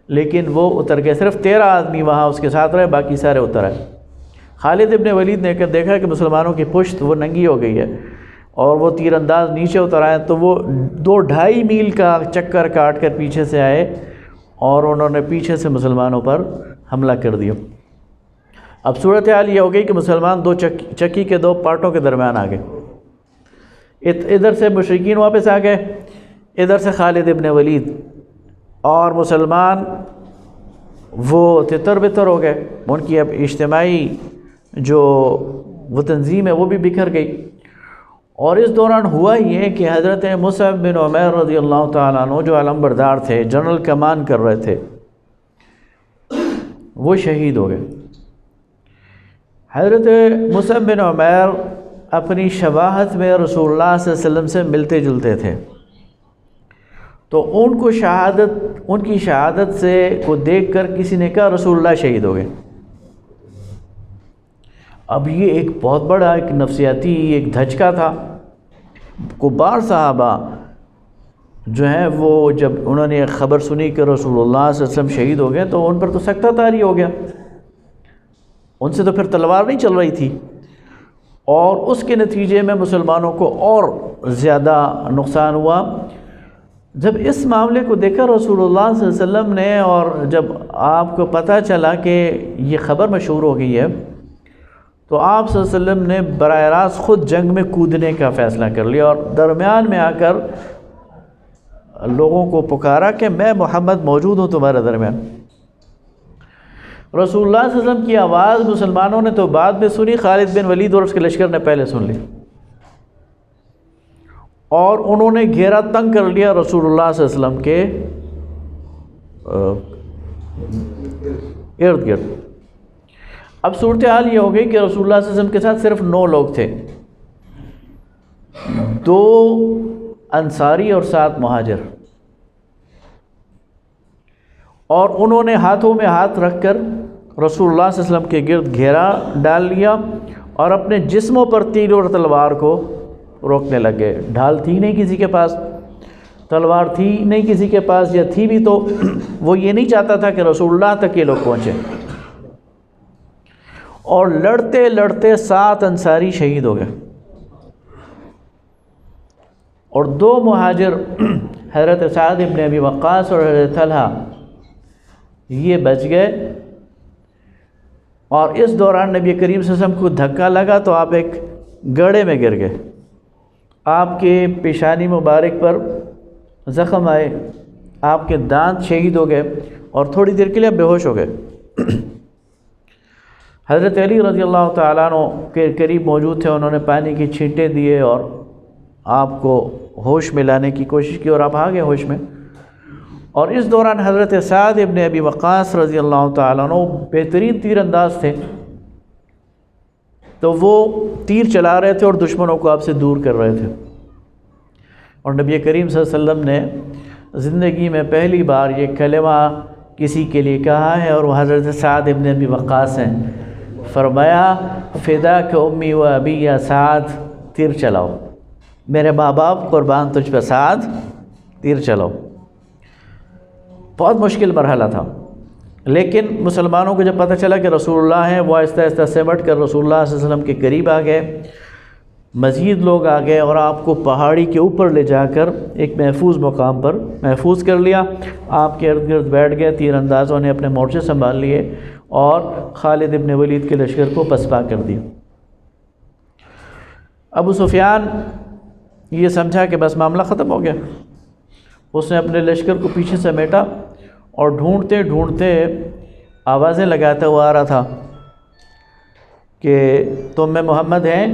لیکن وہ اتر گئے۔ صرف 13 آدمی وہاں اس کے ساتھ رہے، باقی سارے اتر آئے۔ خالد ابن ولید نے دیکھا کہ مسلمانوں کی پشت وہ ننگی ہو گئی ہے اور وہ تیر انداز نیچے اتر آئے، تو وہ 2-2.5 میل کا چکر کاٹ کر پیچھے سے آئے اور انہوں نے پیچھے سے مسلمانوں پر حملہ کر دیا۔ اب صورتحال یہ ہو گئی کہ مسلمان چکی کے 2 پارٹوں کے درمیان آ گئے۔ ادھر سے مشرکین واپس آ گئے، ادھر سے خالد ابن ولید، اور مسلمان وہ تتر بتر ہو گئے۔ ان کی اب اجتماعی جو وہ تنظیم ہے وہ بھی بکھر گئی۔ اور اس دوران ہوا یہ کہ حضرت مصعب بن عمیر رضی اللہ تعالیٰ عنہ جو علم بردار تھے، جنرل کمان کر رہے تھے، وہ شہید ہو گئے۔ حضرت مصعب بن عمیر اپنی شباہت میں رسول اللہ صلی اللہ علیہ وسلم سے ملتے جلتے تھے، تو ان کی شہادت سے کو دیکھ کر کسی نے کہا رسول اللہ شہید ہو گئے۔ اب یہ ایک بہت بڑا ایک نفسیاتی ایک دھچکا تھا۔ کبار صحابہ جو ہیں وہ جب انہوں نے خبر سنی کہ رسول اللہ صلی اللہ علیہ وسلم شہید ہو گئے تو ان پر تو سکتہ طاری ہو گیا، ان سے تو پھر تلوار نہیں چل رہی تھی، اور اس کے نتیجے میں مسلمانوں کو اور زیادہ نقصان ہوا۔ جب اس معاملے کو دیکھا رسول اللہ صلی اللہ علیہ وسلم نے، اور جب آپ کو پتہ چلا کہ یہ خبر مشہور ہو گئی ہے، تو آپ صلی اللہ علیہ وسلم نے براہ راست خود جنگ میں کودنے کا فیصلہ کر لیا، اور درمیان میں آ کر لوگوں کو پکارا کہ میں محمد موجود ہوں تمہارے درمیان۔ رسول اللہ صلی اللہ علیہ وسلم کی آواز مسلمانوں نے تو بعد میں سنی، خالد بن ولید اور اس کے لشکر نے پہلے سن لی، اور انہوں نے گھیرا تنگ کر لیا رسول اللہ صلی اللہ علیہ وسلم کے ارد گرد۔ اب صورتحال یہ ہو گئی کہ رسول اللہ صلی اللہ علیہ وسلم کے ساتھ صرف 9 لوگ تھے، 2 انصاری اور 7 مہاجر، اور انہوں نے ہاتھوں میں ہاتھ رکھ کر رسول اللہ صلی اللہ علیہ وسلم کے گرد گھیرا ڈال لیا اور اپنے جسموں پر تیر اور تلوار کو روکنے لگے۔ ڈھال تھی نہیں کسی کے پاس، تلوار تھی نہیں کسی کے پاس، یا تھی بھی تو وہ یہ نہیں چاہتا تھا کہ رسول اللہ تک یہ لوگ پہنچے۔ اور لڑتے لڑتے 7 انصاری شہید ہو گئے، اور 2 مہاجر حضرت سعد ابن ابی وقاص اور حضرت طلحہ یہ بچ گئے۔ اور اس دوران نبی کریم صلی اللہ علیہ وسلم کو دھکا لگا تو آپ ایک گڑھے میں گر گئے، آپ کے پیشانی مبارک پر زخم آئے، آپ کے دانت شہید ہو گئے، اور تھوڑی دیر کے لیے بے ہوش ہو گئے۔ حضرت علی رضی اللہ تعالیٰ عنہ کے قریب موجود تھے، انہوں نے پانی کی چھینٹیں دیے اور آپ کو ہوش میں لانے کی کوشش کی، اور آپ آ گئے ہوش میں۔ اور اس دوران حضرت سعد ابن ابی وقاص رضی اللہ تعالیٰ عنہ بہترین تیر انداز تھے، تو وہ تیر چلا رہے تھے اور دشمنوں کو آپ سے دور کر رہے تھے۔ اور نبی کریم صلی اللہ علیہ وسلم نے زندگی میں پہلی بار یہ کلمہ کسی کے لیے کہا ہے، اور وہ حضرت سعد ابن ابی وقاص ہیں۔ فرمایا فداک امی و ابی یا سعد، تیر چلاؤ، میرے ماں باپ قربان تجھ پہ سعد، تیر چلاؤ۔ بہت مشکل مرحلہ تھا، لیکن مسلمانوں کو جب پتہ چلا کہ رسول اللہ ہیں، وہ آہستہ آہستہ سمٹ کر رسول اللہ صلی اللہ علیہ وسلم کے قریب آ گئے، مزید لوگ آ گئے، اور آپ کو پہاڑی کے اوپر لے جا کر ایک محفوظ مقام پر محفوظ کر لیا۔ آپ کے ارد گرد بیٹھ گئے، تیر اندازوں نے اپنے مورچے سنبھال لیے اور خالد ابن ولید کے لشکر کو پسپا کر دیا۔ ابو سفیان یہ سمجھا کہ بس معاملہ ختم ہو گیا، اس نے اپنے لشکر کو پیچھے سمیٹا اور ڈھونڈتے ڈھونڈتے آوازیں لگاتا ہوا آ رہا تھا کہ تم میں محمد ہیں؟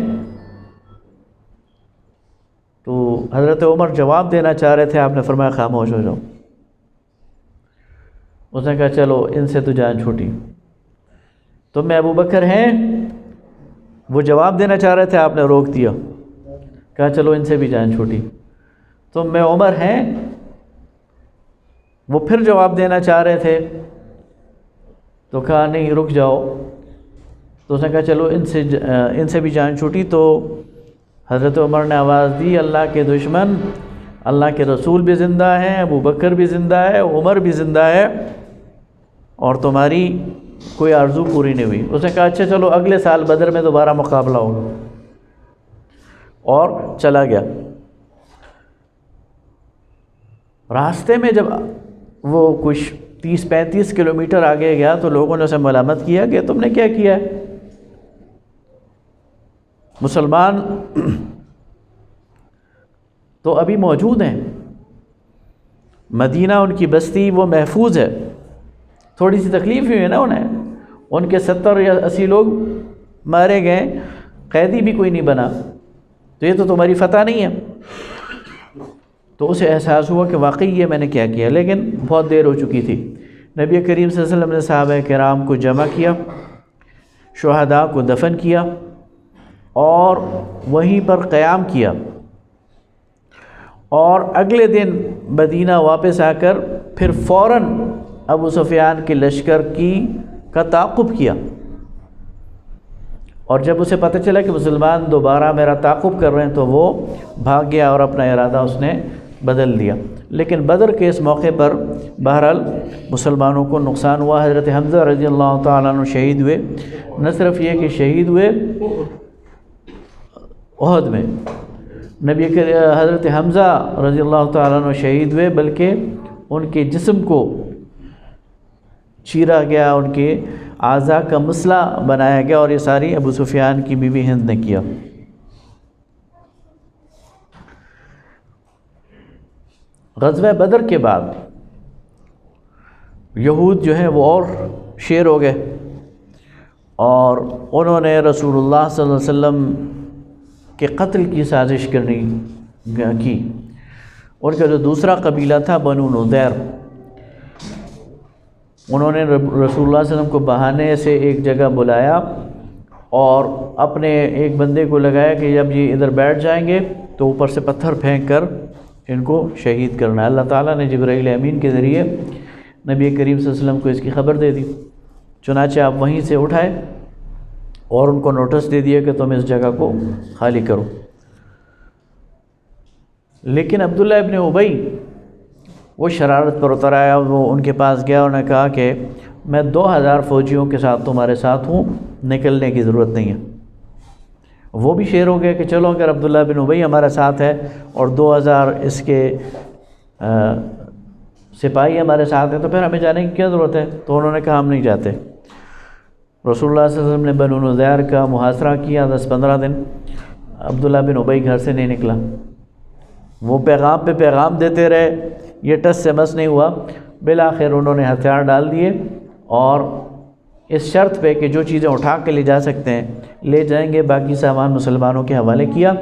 تو حضرت عمر جواب دینا چاہ رہے تھے، آپ نے فرمایا خاموش ہو جاؤ۔ اس نے کہا چلو ان سے تو جان چھوٹی، تم میں ابو بکر ہیں؟ وہ جواب دینا چاہ رہے تھے، آپ نے روک دیا، کہا چلو ان سے بھی جان چھوٹی، تم میں عمر ہیں؟ وہ پھر جواب دینا چاہ رہے تھے تو کہا نہیں رک جاؤ، تو اس نے کہا چلو ان سے بھی جان چھوٹی۔ تو حضرت عمر نے آواز دی، اللہ کے دشمن، اللہ کے رسول بھی زندہ ہیں، ابو بکر بھی زندہ ہے، عمر بھی زندہ ہے، اور تمہاری کوئی آرزو پوری نہیں ہوئی۔ اس نے کہا اچھا چلو اگلے سال بدر میں دوبارہ مقابلہ ہوگا، اور چلا گیا۔ راستے میں جب وہ کچھ 30-35 کلومیٹر آگے گیا تو لوگوں نے اسے ملامت کیا کہ تم نے کیا کیا ہے؟ مسلمان تو ابھی موجود ہیں، مدینہ ان کی بستی وہ محفوظ ہے، تھوڑی سی تکلیف ہوئی ہے نا انہیں، ان کے 70 یا 80 لوگ مارے گئے، قیدی بھی کوئی نہیں بنا، تو یہ تو تمہاری فتح نہیں ہے۔ تو اسے احساس ہوا کہ واقعی یہ میں نے کیا کیا، لیکن بہت دیر ہو چکی تھی۔ نبی کریم صلی اللہ علیہ وسلم نے صحابہ کرام کو جمع کیا، شہداء کو دفن کیا، اور وہیں پر قیام کیا، اور اگلے دن مدینہ واپس آ کر پھر فوراً ابو سفیان کے لشکر کا تعاقب کیا، اور جب اسے پتہ چلا کہ مسلمان دوبارہ میرا تعاقب کر رہے ہیں تو وہ بھاگ گیا اور اپنا ارادہ اس نے بدل دیا۔ لیکن بدر کے اس موقع پر بہرحال مسلمانوں کو نقصان ہوا۔ حضرت حمزہ رضی اللہ تعالیٰ عنہ شہید ہوئے، نہ صرف یہ کہ شہید ہوئے احد میں، حضرت حمزہ رضی اللہ تعالیٰ عنہ شہید ہوئے، بلکہ ان کے جسم کو چیرا گیا، ان کے اعضاء کا مسئلہ بنایا گیا، اور یہ ساری ابو سفیان کی بیوی ہند نے کیا۔ غزوہ بدر کے بعد یہود جو ہیں وہ اور شیر ہو گئے، اور انہوں نے رسول اللہ صلی اللہ علیہ وسلم کے قتل کی سازش کی۔ ان کا جو دوسرا قبیلہ تھا بنو نضیر، انہوں نے رسول اللہ صلی اللہ علیہ وسلم کو بہانے سے ایک جگہ بلایا، اور اپنے ایک بندے کو لگایا کہ جب یہ ادھر بیٹھ جائیں گے تو اوپر سے پتھر پھینک کر ان کو شہید کرنا ہے۔ اللہ تعالیٰ نے جبرائیل امین کے ذریعے نبی کریم صلی اللہ علیہ وسلم کو اس کی خبر دے دی، چنانچہ آپ وہیں سے اٹھائے اور ان کو نوٹس دے دیا کہ تم اس جگہ کو خالی کرو۔ لیکن عبداللہ ابن ابی وہ شرارت پر اتر آیا، وہ ان کے پاس گیا، انہوں نے کہا کہ میں 2000 فوجیوں کے ساتھ تمہارے ساتھ ہوں، نکلنے کی ضرورت نہیں ہے۔ وہ بھی شیر ہو گیا کہ چلو اگر عبداللہ بن ابی ہمارے ساتھ ہے اور 2000 اس کے سپاہی ہمارے ساتھ ہیں تو پھر ہمیں جانے کی کیا ضرورت ہے؟ تو انہوں نے کہا ہم نہیں جاتے۔ رسول اللہ صلی اللہ علیہ وسلم نے بنو نضیر کا محاصرہ کیا 10-15 دن، عبداللہ بن ابی گھر سے نہیں نکلا۔ وہ پیغام پہ پیغام دیتے رہے، یہ ٹس سے مس نہیں ہوا۔ بالآخر انہوں نے ہتھیار ڈال دیے، اور اس شرط پہ کہ جو چیزیں اٹھا کے لے جا سکتے ہیں لے جائیں گے، باقی سامان مسلمانوں کے حوالے کیا،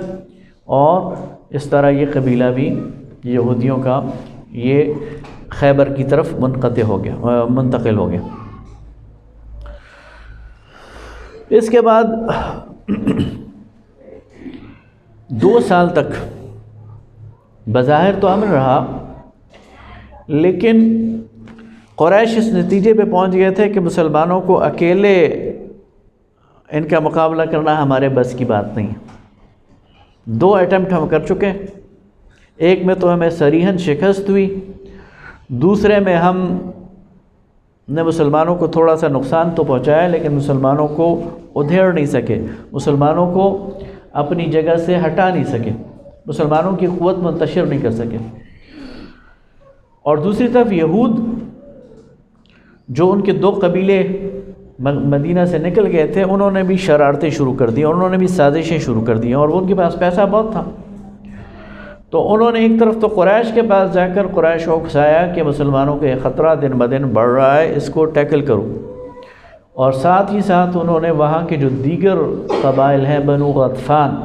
اور اس طرح یہ قبیلہ بھی یہودیوں کا یہ خیبر کی طرف منتقل ہو گیا۔ اس کے بعد 2 سال تک بظاہر تو امن رہا، لیکن قریش اس نتیجے پہ پہنچ گئے تھے کہ مسلمانوں کو اکیلے ان کا مقابلہ کرنا ہمارے بس کی بات نہیں ہے۔ 2 اٹیمپٹ ہم کر چکے، ایک میں تو ہمیں صریحاً شکست ہوئی، دوسرے میں ہم نے مسلمانوں کو تھوڑا سا نقصان تو پہنچایا، لیکن مسلمانوں کو ادھیڑ نہیں سکے، مسلمانوں کو اپنی جگہ سے ہٹا نہیں سکے، مسلمانوں کی قوت منتشر نہیں کر سکے۔ اور دوسری طرف یہود جو ان کے 2 قبیلے مدینہ سے نکل گئے تھے، انہوں نے بھی شرارتیں شروع کر دی، اور انہوں نے بھی سازشیں شروع کر دی، اور ان کے پاس پیسہ بہت تھا۔ تو انہوں نے ایک طرف تو قریش کے پاس جا کر قریش کو اکسایا کہ مسلمانوں کا یہ خطرہ دن بدن بڑھ رہا ہے، اس کو ٹیکل کرو، اور ساتھ ہی ساتھ انہوں نے وہاں کے جو دیگر قبائل ہیں بنو غطفان،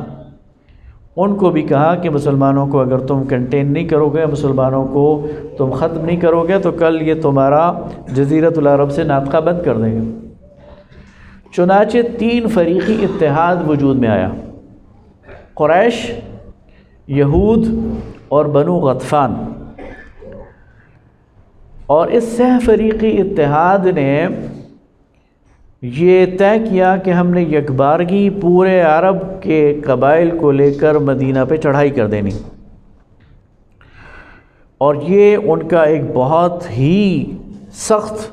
ان کو بھی کہا کہ مسلمانوں کو اگر تم کنٹین نہیں کرو گے، مسلمانوں کو تم ختم نہیں کرو گے، تو کل یہ تمہارا جزیرۃ العرب سے ناطقہ بند کر دیں گے۔ چنانچہ 3 فریقی اتحاد وجود میں آیا، قریش، یہود اور بنو غطفان۔ اور اس سہ فریقی اتحاد نے یہ طے کیا کہ ہم نے یکبارگی پورے عرب کے قبائل کو لے کر مدینہ پہ چڑھائی کر دینی، اور یہ ان کا ایک بہت ہی سخت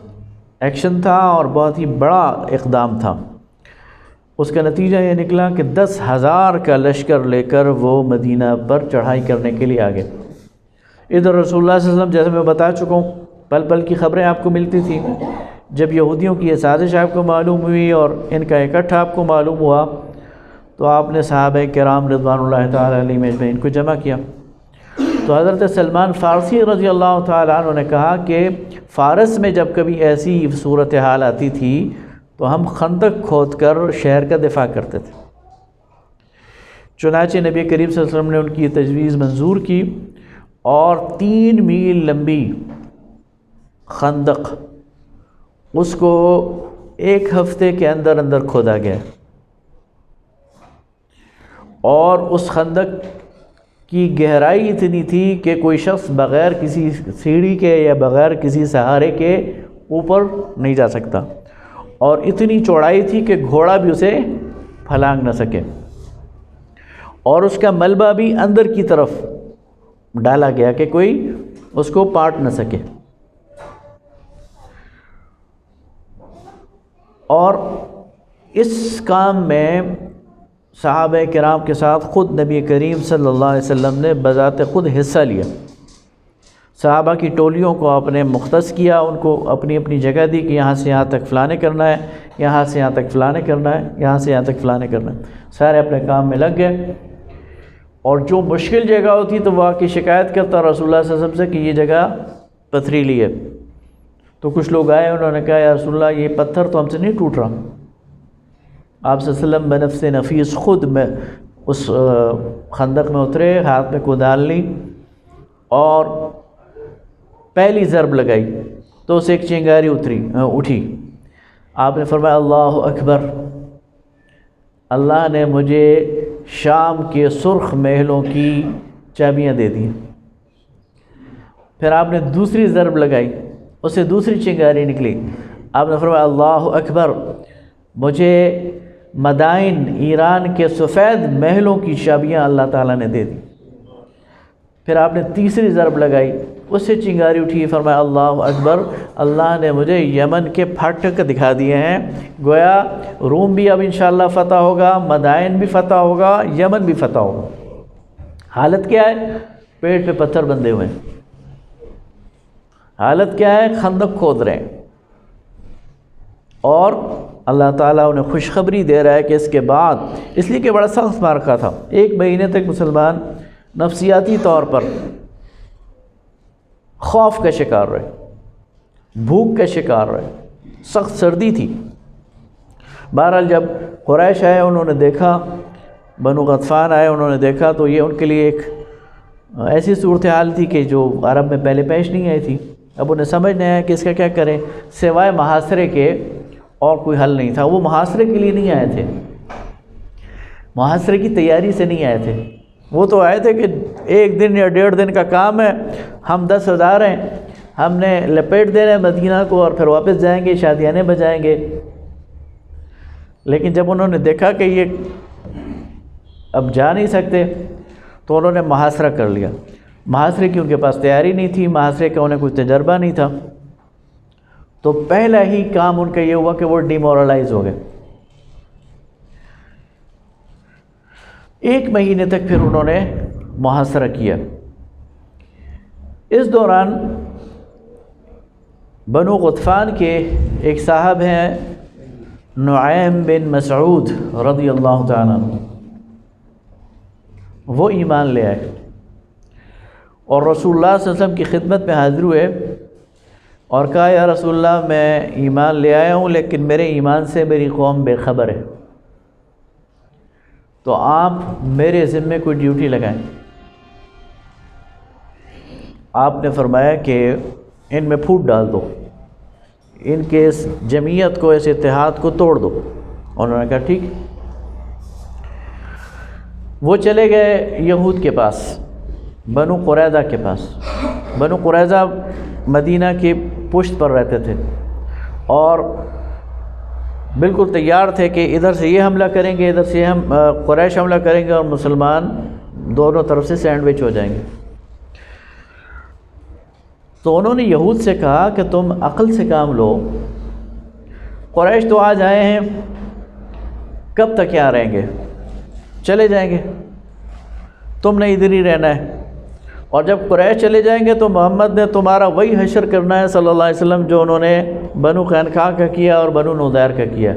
ایکشن تھا اور بہت ہی بڑا اقدام تھا۔ اس کا نتیجہ یہ نکلا کہ 10,000 کا لشکر لے کر وہ مدینہ پر چڑھائی کرنے کے لیے آگے۔ ادھر رسول اللہ صلی اللہ علیہ وسلم، جیسے میں بتا چکا ہوں، پل پل کی خبریں آپ کو ملتی تھیں۔ جب یہودیوں کی یہ سازش آپ کو معلوم ہوئی اور ان کا اکٹھا آپ کو معلوم ہوا تو آپ نے صحابہ کرام رضوان اللہ تعالیٰ علیہم اجمعین کو جمع کیا۔ تو حضرت سلمان فارسی رضی اللہ تعالیٰ عنہ نے کہا کہ فارس میں جب کبھی ایسی صورتحال آتی تھی تو ہم خندق کھود کر شہر کا دفاع کرتے تھے۔ چنانچہ نبی کریم صلی اللہ علیہ وسلم نے ان کی یہ تجویز منظور کی اور 3 میل لمبی خندق اس کو 1 ہفتے کے اندر اندر کھودا گیا، اور اس خندق کی گہرائی اتنی تھی کہ کوئی شخص بغیر کسی سیڑھی کے یا بغیر کسی سہارے کے اوپر نہیں جا سکتا، اور اتنی چوڑائی تھی کہ گھوڑا بھی اسے پھلانگ نہ سکے، اور اس کا ملبہ بھی اندر کی طرف ڈالا گیا کہ کوئی اس کو پاٹ نہ سکے۔ اور اس کام میں صحابہ کرام کے ساتھ خود نبی کریم صلی اللہ علیہ وسلم نے بذات خود حصہ لیا۔ صحابہ کی ٹولیوں کو آپ نے مختص کیا، ان کو اپنی اپنی جگہ دی کہ یہاں سے یہاں تک فلانے کرنا ہے، یہاں سے یہاں تک فلانے کرنا ہے، یہاں سے یہاں تک فلانے کرنا ہے۔ سارے اپنے کام میں لگ گئے، اور جو مشکل جگہ ہوتی تو وہ آ کے شکایت کرتا رسول اللہ صلی اللہ علیہ وسلم سے کہ یہ جگہ پتھریلی ہے۔ تو کچھ لوگ آئے، انہوں نے کہا یا رسول اللہ یہ پتھر تو ہم سے نہیں ٹوٹ رہا۔ آپ صلی اللہ علیہ وسلم بنفس نفیس خود میں اس خندق میں اترے، ہاتھ میں کدال لی اور پہلی ضرب لگائی تو اسے ایک چنگاری اٹھی۔ آپ نے فرمایا اللہ اکبر، اللہ نے مجھے شام کے سرخ محلوں کی چابیاں دے دیں۔ پھر آپ نے دوسری ضرب لگائی، اسے دوسری چنگاری نکلی۔ آپ نے فرمایا اللہ اکبر، مجھے مدائن ایران کے سفید محلوں کی چابیاں اللہ تعالیٰ نے دے دی۔ پھر آپ نے تیسری ضرب لگائی، اس سے چنگاری اٹھی، فرمایا اللہ اکبر، اللہ نے مجھے یمن کے پھاٹک دکھا دیے ہیں، گویا روم بھی اب انشاءاللہ فتح ہوگا، مدائن بھی فتح ہوگا، یمن بھی فتح ہوگا۔ حالت کیا ہے؟ پیٹ پہ پتھر بندھے ہوئے ہیں۔ حالت کیا ہے؟ خندق کھود رہے ہیں، اور اللہ تعالیٰ انہیں خوشخبری دے رہا ہے کہ اس کے بعد، اس لیے کہ بڑا سخت معرکہ تھا، 1 مہینے تک مسلمان نفسیاتی طور پر خوف کا شکار رہے، بھوک کا شکار رہے، سخت سردی تھی۔ بہرحال جب قریش آئے، انہوں نے دیکھا، بنو غطفان آئے، انہوں نے دیکھا تو یہ ان کے لیے ایک ایسی صورتحال تھی کہ جو عرب میں پہلے پیش نہیں آئی تھی۔ اب انہیں سمجھ نہیں آیا کہ اس کا کیا کریں، سوائے محاصرے کے اور کوئی حل نہیں تھا۔ وہ محاصرے کے لیے نہیں آئے تھے، محاصرے کی تیاری سے نہیں آئے تھے، وہ تو آئے تھے کہ 1 دن یا 1.5 دن کا کام ہے، ہم 10,000 ہیں، ہم نے لپیٹ دینا ہے مدینہ کو اور پھر واپس جائیں گے، شادیانے بجائیں گے۔ لیکن جب انہوں نے دیکھا کہ یہ اب جا نہیں سکتے تو انہوں نے محاصرہ کر لیا۔ محاصرے کی ان کے پاس تیاری نہیں تھی، محاصرے کا انہیں کوئی تجربہ نہیں تھا، تو پہلا ہی کام ان کا یہ ہوا کہ وہ ڈیمورلائز ہو گئے۔ 1 مہینے تک پھر انہوں نے محاصرہ کیا۔ اس دوران بنو غطفان کے ایک صاحب ہیں نعیم بن مسعود رضی اللہ تعالیٰ عنہ، وہ ایمان لے آئے اور رسول اللہ صلی اللہ علیہ وسلم کی خدمت میں حاضر ہوئے اور کہا یا رسول اللہ میں ایمان لے آیا ہوں لیکن میرے ایمان سے میری قوم بے خبر ہے، تو آپ میرے ذمے کوئی ڈیوٹی لگائیں۔ آپ نے فرمایا کہ ان میں پھوٹ ڈال دو، ان کے اس جمعیت کو، اس اتحاد کو توڑ دو۔ انہوں نے کہا ٹھیک۔ وہ چلے گئے یہود کے پاس، بنو قریظہ کے پاس۔ بنو قریظہ مدینہ کی پشت پر رہتے تھے اور بالکل تیار تھے کہ ادھر سے یہ حملہ کریں گے، ادھر سے ہم قریش حملہ کریں گے اور مسلمان دونوں طرف سے سینڈوچ ہو جائیں گے۔ تو انہوں نے یہود سے کہا کہ تم عقل سے کام لو، قریش تو آج آئے ہیں، کب تک یہاں رہیں گے؟ چلے جائیں گے، تم نے ادھر ہی رہنا ہے، اور جب قریش چلے جائیں گے تو محمد نے تمہارا وہی حشر کرنا ہے صلی اللہ علیہ وسلم جو انہوں نے بنو قینقاع کا کیا اور بنو نضیر کا کیا۔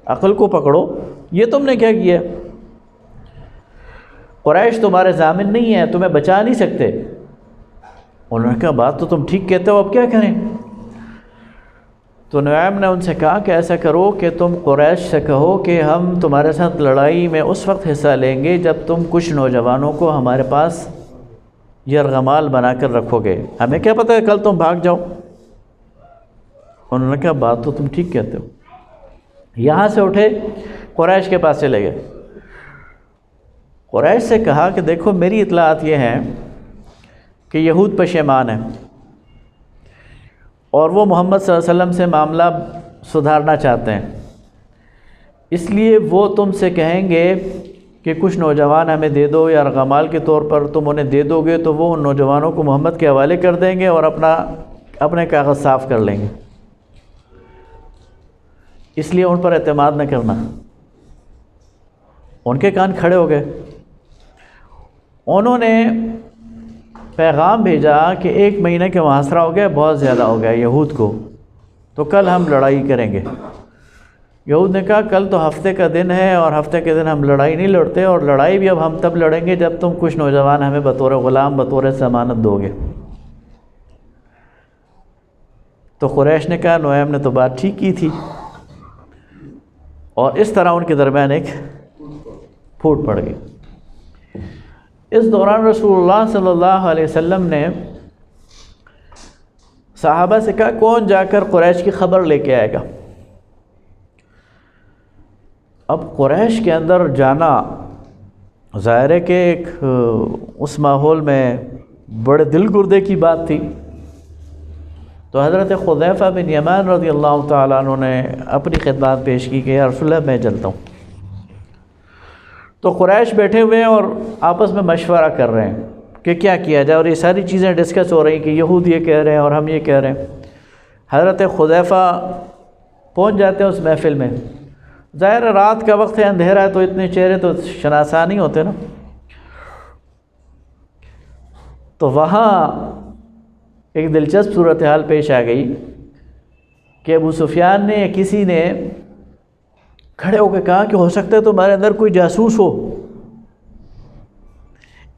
عقل کو پکڑو، یہ تم نے کیا کیا؟ قریش تمہارے ضامن نہیں ہے، تمہیں بچا نہیں سکتے۔ انہوں نے کہا بات تو تم ٹھیک کہتے ہو، اب کیا کریں؟ تو نعیم نے ان سے کہا کہ ایسا کرو کہ تم قریش سے کہو کہ ہم تمہارے ساتھ لڑائی میں اس وقت حصہ لیں گے جب تم کچھ نوجوانوں کو ہمارے پاس یرغمال بنا کر رکھو گے، ہمیں کیا پتہ ہے کل تم بھاگ جاؤ۔ انہوں نے کہا بات تو تم ٹھیک کہتے ہو۔ یہاں سے اٹھے قریش کے پاس چلے گئے۔ قریش سے کہا کہ دیکھو میری اطلاعات یہ ہیں کہ یہود پشیمان ہیں اور وہ محمد صلی اللہ علیہ وسلم سے معاملہ سدھارنا چاہتے ہیں، اس لیے وہ تم سے کہیں گے کہ کچھ نوجوان ہمیں دے دو، یا یرغمال کے طور پر تم انہیں دے دو گے تو وہ ان نوجوانوں کو محمد کے حوالے کر دیں گے اور اپنے کاغذ صاف کر لیں گے، اس لیے ان پر اعتماد نہ کرنا۔ ان کے کان کھڑے ہو گئے۔ انہوں نے پیغام بھیجا کہ 1 مہینے کے محاصرہ ہو گیا، بہت زیادہ ہو گیا یہود کو، تو کل ہم لڑائی کریں گے۔ یہود نے کہا کل تو ہفتے کا دن ہے اور ہفتے کے دن ہم لڑائی نہیں لڑتے، اور لڑائی بھی اب ہم تب لڑیں گے جب تم کچھ نوجوان ہمیں بطور غلام، بطور ضمانت دو گے۔ تو قریش نے کہا نعیم نے تو بات ٹھیک کی تھی، اور اس طرح ان کے درمیان ایک پھوٹ پڑ گئی۔ اس دوران رسول اللہ صلی اللہ علیہ وسلم نے صحابہ سے کہا کون جا کر قریش کی خبر لے کے آئے گا؟ اب قریش کے اندر جانا ظاہر ہے کہ ایک اس ماحول میں بڑے دل گردے کی بات تھی۔ تو حضرت حذیفہ بن یمان رضی اللہ تعالیٰ عنہ نے اپنی خدمات پیش کی کہ یا رسول اللہ میں چلتا ہوں۔ تو قریش بیٹھے ہوئے ہیں اور آپس میں مشورہ کر رہے ہیں کہ کیا کیا جائے، اور یہ ساری چیزیں ڈسکس ہو رہی ہیں کہ یہود یہ کہہ رہے ہیں اور ہم یہ کہہ رہے ہیں۔ حضرت حذیفہ پہنچ جاتے ہیں اس محفل میں۔ ظاہر ہے رات کا وقت ہے، اندھیرا ہے، تو اتنے چہرے تو شناسا نہیں ہوتے نا۔ تو وہاں ایک دلچسپ صورتحال پیش آ گئی کہ ابو سفیان نے یا کسی نے کھڑے ہو کے کہا کہ ہو سکتا ہے تمہارے اندر کوئی جاسوس ہو،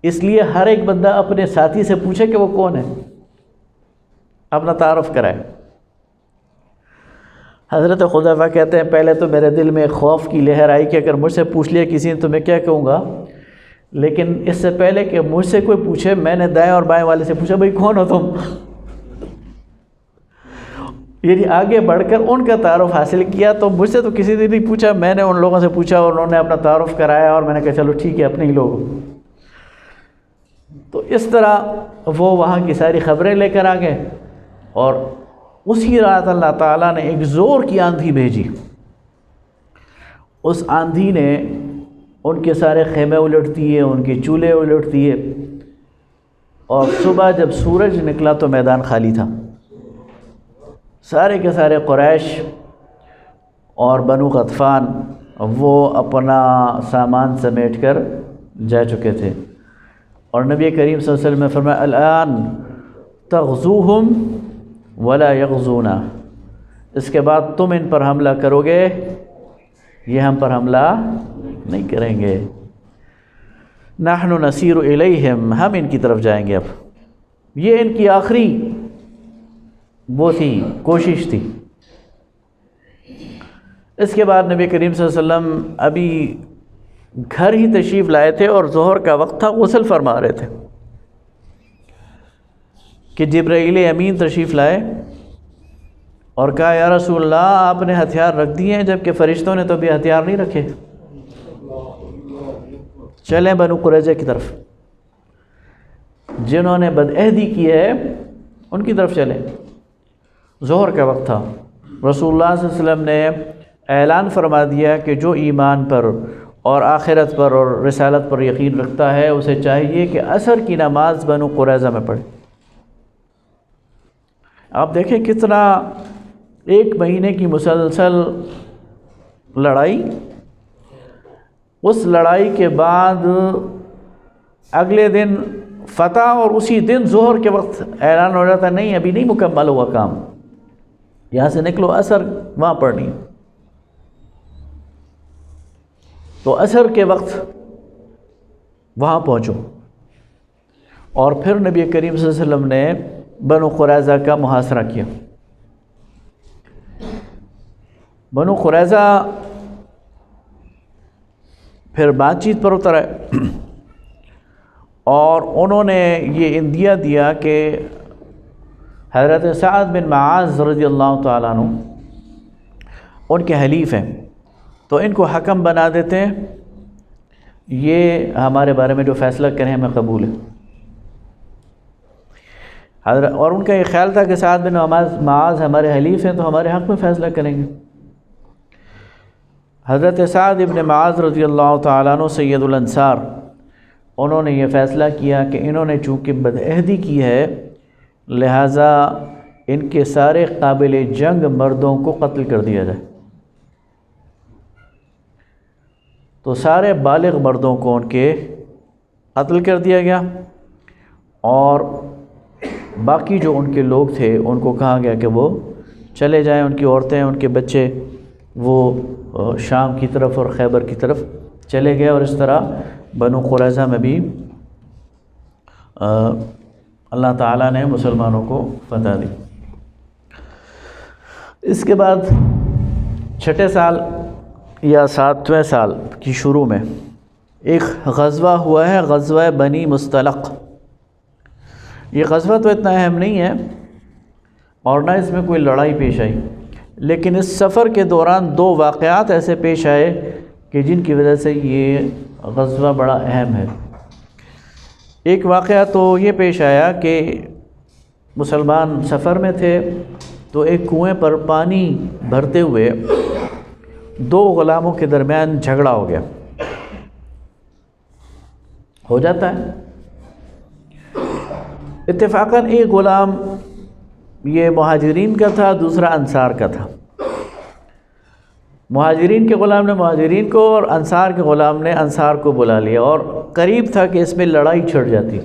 اس لیے ہر ایک بندہ اپنے ساتھی سے پوچھے کہ وہ کون ہے، اپنا تعارف کرائے۔ حضرت حذیفہ کہتے ہیں پہلے تو میرے دل میں خوف کی لہر آئی کہ اگر مجھ سے پوچھ لیا کسی نے تو میں کیا کہوں گا، لیکن اس سے پہلے کہ مجھ سے کوئی پوچھے میں نے دائیں اور بائیں والے سے پوچھا بھائی کون ہو تم، یعنی آگے بڑھ کر ان کا تعارف حاصل کیا۔ تو مجھ سے تو کسی نے نہیں پوچھا، میں نے ان لوگوں سے پوچھا اور انہوں نے اپنا تعارف کرایا، اور میں نے کہا چلو ٹھیک ہے اپنے ہی لوگ۔ تو اس طرح وہ وہاں کی ساری خبریں لے کر آ گئے، اور اسی رات اللہ تعالیٰ نے ایک زور کی آندھی بھیجی۔ اس آندھی نے ان کے سارے خیمے الٹ دیے، ان کے چولہے الٹ دیے، اور صبح جب سورج نکلا تو میدان خالی تھا۔ سارے کے سارے قریش اور بنو غطفان وہ اپنا سامان سمیٹ کر جا چکے تھے، اور نبی کریم صلی اللہ علیہ وسلم نے فرمایا الآن تغزوہم ولا یغزونا، اس کے بعد تم ان پر حملہ کرو گے، یہ ہم پر حملہ نہیں کریں گے۔ نحن نسیر الیہم، ہم ان کی طرف جائیں گے۔ اب یہ ان کی آخری وہ تھی، کوشش تھی۔ اس کے بعد نبی کریم صلی اللہ علیہ وسلم ابھی گھر ہی تشریف لائے تھے اور ظہر کا وقت تھا، غسل فرما رہے تھے کہ جبرائیل امین تشریف لائے اور کہا یا رسول اللہ آپ نے ہتھیار رکھ دیے ہیں جبکہ فرشتوں نے تو بھی ہتھیار نہیں رکھے، چلیں بنو قریظہ کی طرف، جنہوں نے بدعہدی کی ہے ان کی طرف چلیں۔ ظہر کا وقت تھا، رسول اللہ صلی اللہ علیہ وسلم نے اعلان فرما دیا کہ جو ایمان پر اور آخرت پر اور رسالت پر یقین رکھتا ہے اسے چاہیے کہ عصر کی نماز بنو قریظہ میں پڑھے۔ آپ دیکھیں کتنا 1 مہینے کی مسلسل لڑائی، اس لڑائی کے بعد اگلے دن فتح، اور اسی دن ظہر کے وقت اعلان ہو جاتا نہیں ابھی نہیں مکمل ہوا کام، یہاں سے نکلو عصر وہاں پڑھنی۔ تو عصر کے وقت وہاں پہنچو، اور پھر نبی کریم صلی اللہ علیہ وسلم نے بنو قریظہ کا محاصرہ کیا۔ بنو قریظہ پھر بات چیت پر اتر آئے اور انہوں نے یہ اندیہ دیا کہ حضرت سعد بن معاذ رضی اللہ تعالیٰ عنہ ان کے حلیف ہیں، تو ان کو حکم بنا دیتے ہیں، یہ ہمارے بارے میں جو فیصلہ کریں ہمیں قبول ہے۔ حضرت اور ان کا یہ خیال تھا کہ سعد بن معاذ ہمارے حلیف ہیں تو ہمارے حق میں فیصلہ کریں گے۔ حضرت سعد بن معاذ رضی اللہ تعالیٰ عنہ سید الانصار، انہوں نے یہ فیصلہ کیا کہ انہوں نے چونکہ بدعہدی کی ہے لہٰذا ان کے سارے قابل جنگ مردوں کو قتل کر دیا جائے۔ تو سارے بالغ مردوں کو ان کے قتل کر دیا گیا، اور باقی جو ان کے لوگ تھے ان کو کہا گیا کہ وہ چلے جائیں، ان کی عورتیں ان کے بچے وہ شام کی طرف اور خیبر کی طرف چلے گئے، اور اس طرح بنو قریظہ میں بھی اللہ تعالیٰ نے مسلمانوں کو فتح دی۔ اس کے بعد 6 سال یا 7ویں سال کی شروع میں ایک غزوہ ہوا ہے، غزوہ بنی مستلق۔ یہ غزوہ تو اتنا اہم نہیں ہے اور نہ اس میں کوئی لڑائی پیش آئی، لیکن اس سفر کے دوران 2 واقعات ایسے پیش آئے کہ جن کی وجہ سے یہ غزوہ بڑا اہم ہے۔ ایک واقعہ تو یہ پیش آیا کہ مسلمان سفر میں تھے تو ایک کنویں پر پانی بھرتے ہوئے 2 غلاموں کے درمیان جھگڑا ہو گیا۔ ہو جاتا ہے، اتفاقاً ایک غلام یہ مہاجرین کا تھا، دوسرا انصار کا تھا۔ مہاجرین کے غلام نے مہاجرین کو اور انصار کے غلام نے انصار کو بلا لیا، اور قریب تھا کہ اس میں لڑائی چھڑ جاتی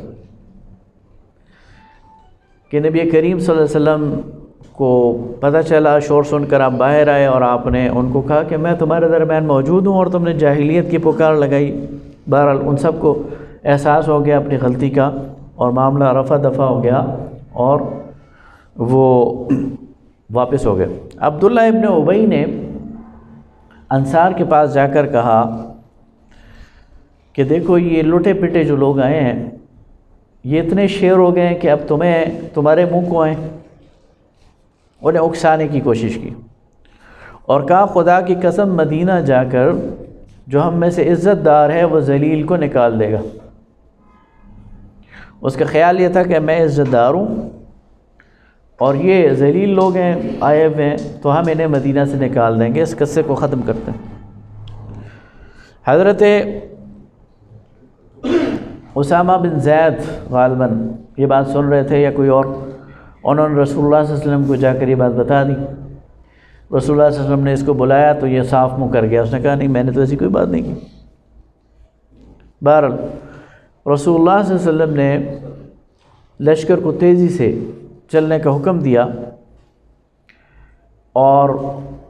کہ نبی کریم صلی اللہ علیہ وسلم کو پتہ چلا، شور سن کر آپ باہر آئے اور آپ نے ان کو کہا کہ میں تمہارے درمیان موجود ہوں اور تم نے جاہلیت کی پکار لگائی۔ بہرحال ان سب کو احساس ہو گیا اپنی غلطی کا، اور معاملہ رفع دفع ہو گیا اور وہ واپس ہو گئے۔ عبداللہ ابن ابی نے انصار کے پاس جا کر کہا کہ دیکھو یہ لٹے پٹے جو لوگ آئے ہیں یہ اتنے شیر ہو گئے ہیں کہ اب تمہارے منہ کو آئیں۔ انہیں اکسانے کی کوشش کی اور کہا خدا کی قسم مدینہ جا کر جو ہم میں سے عزت دار ہے وہ ذلیل کو نکال دے گا۔ اس کا خیال یہ تھا کہ میں عزت دار ہوں اور یہ ذلیل لوگ ہیں آئے ہوئے ہیں تو ہم انہیں مدینہ سے نکال دیں گے، اس قصے کو ختم کرتے ہیں۔ حضرت اسامہ بن زید غالباً یہ بات سن رہے تھے یا کوئی اور، انہوں نے رسول اللہ صلی اللہ علیہ وسلم کو جا کر یہ بات بتا دی۔ رسول اللہ صلی اللہ علیہ وسلم نے اس کو بلایا تو یہ صاف منہ کر گیا، اس نے کہا نہیں میں نے تو ایسی کوئی بات نہیں کی۔ بہرحال رسول اللہ صلی اللہ علیہ وسلم نے لشکر کو تیزی سے چلنے کا حکم دیا اور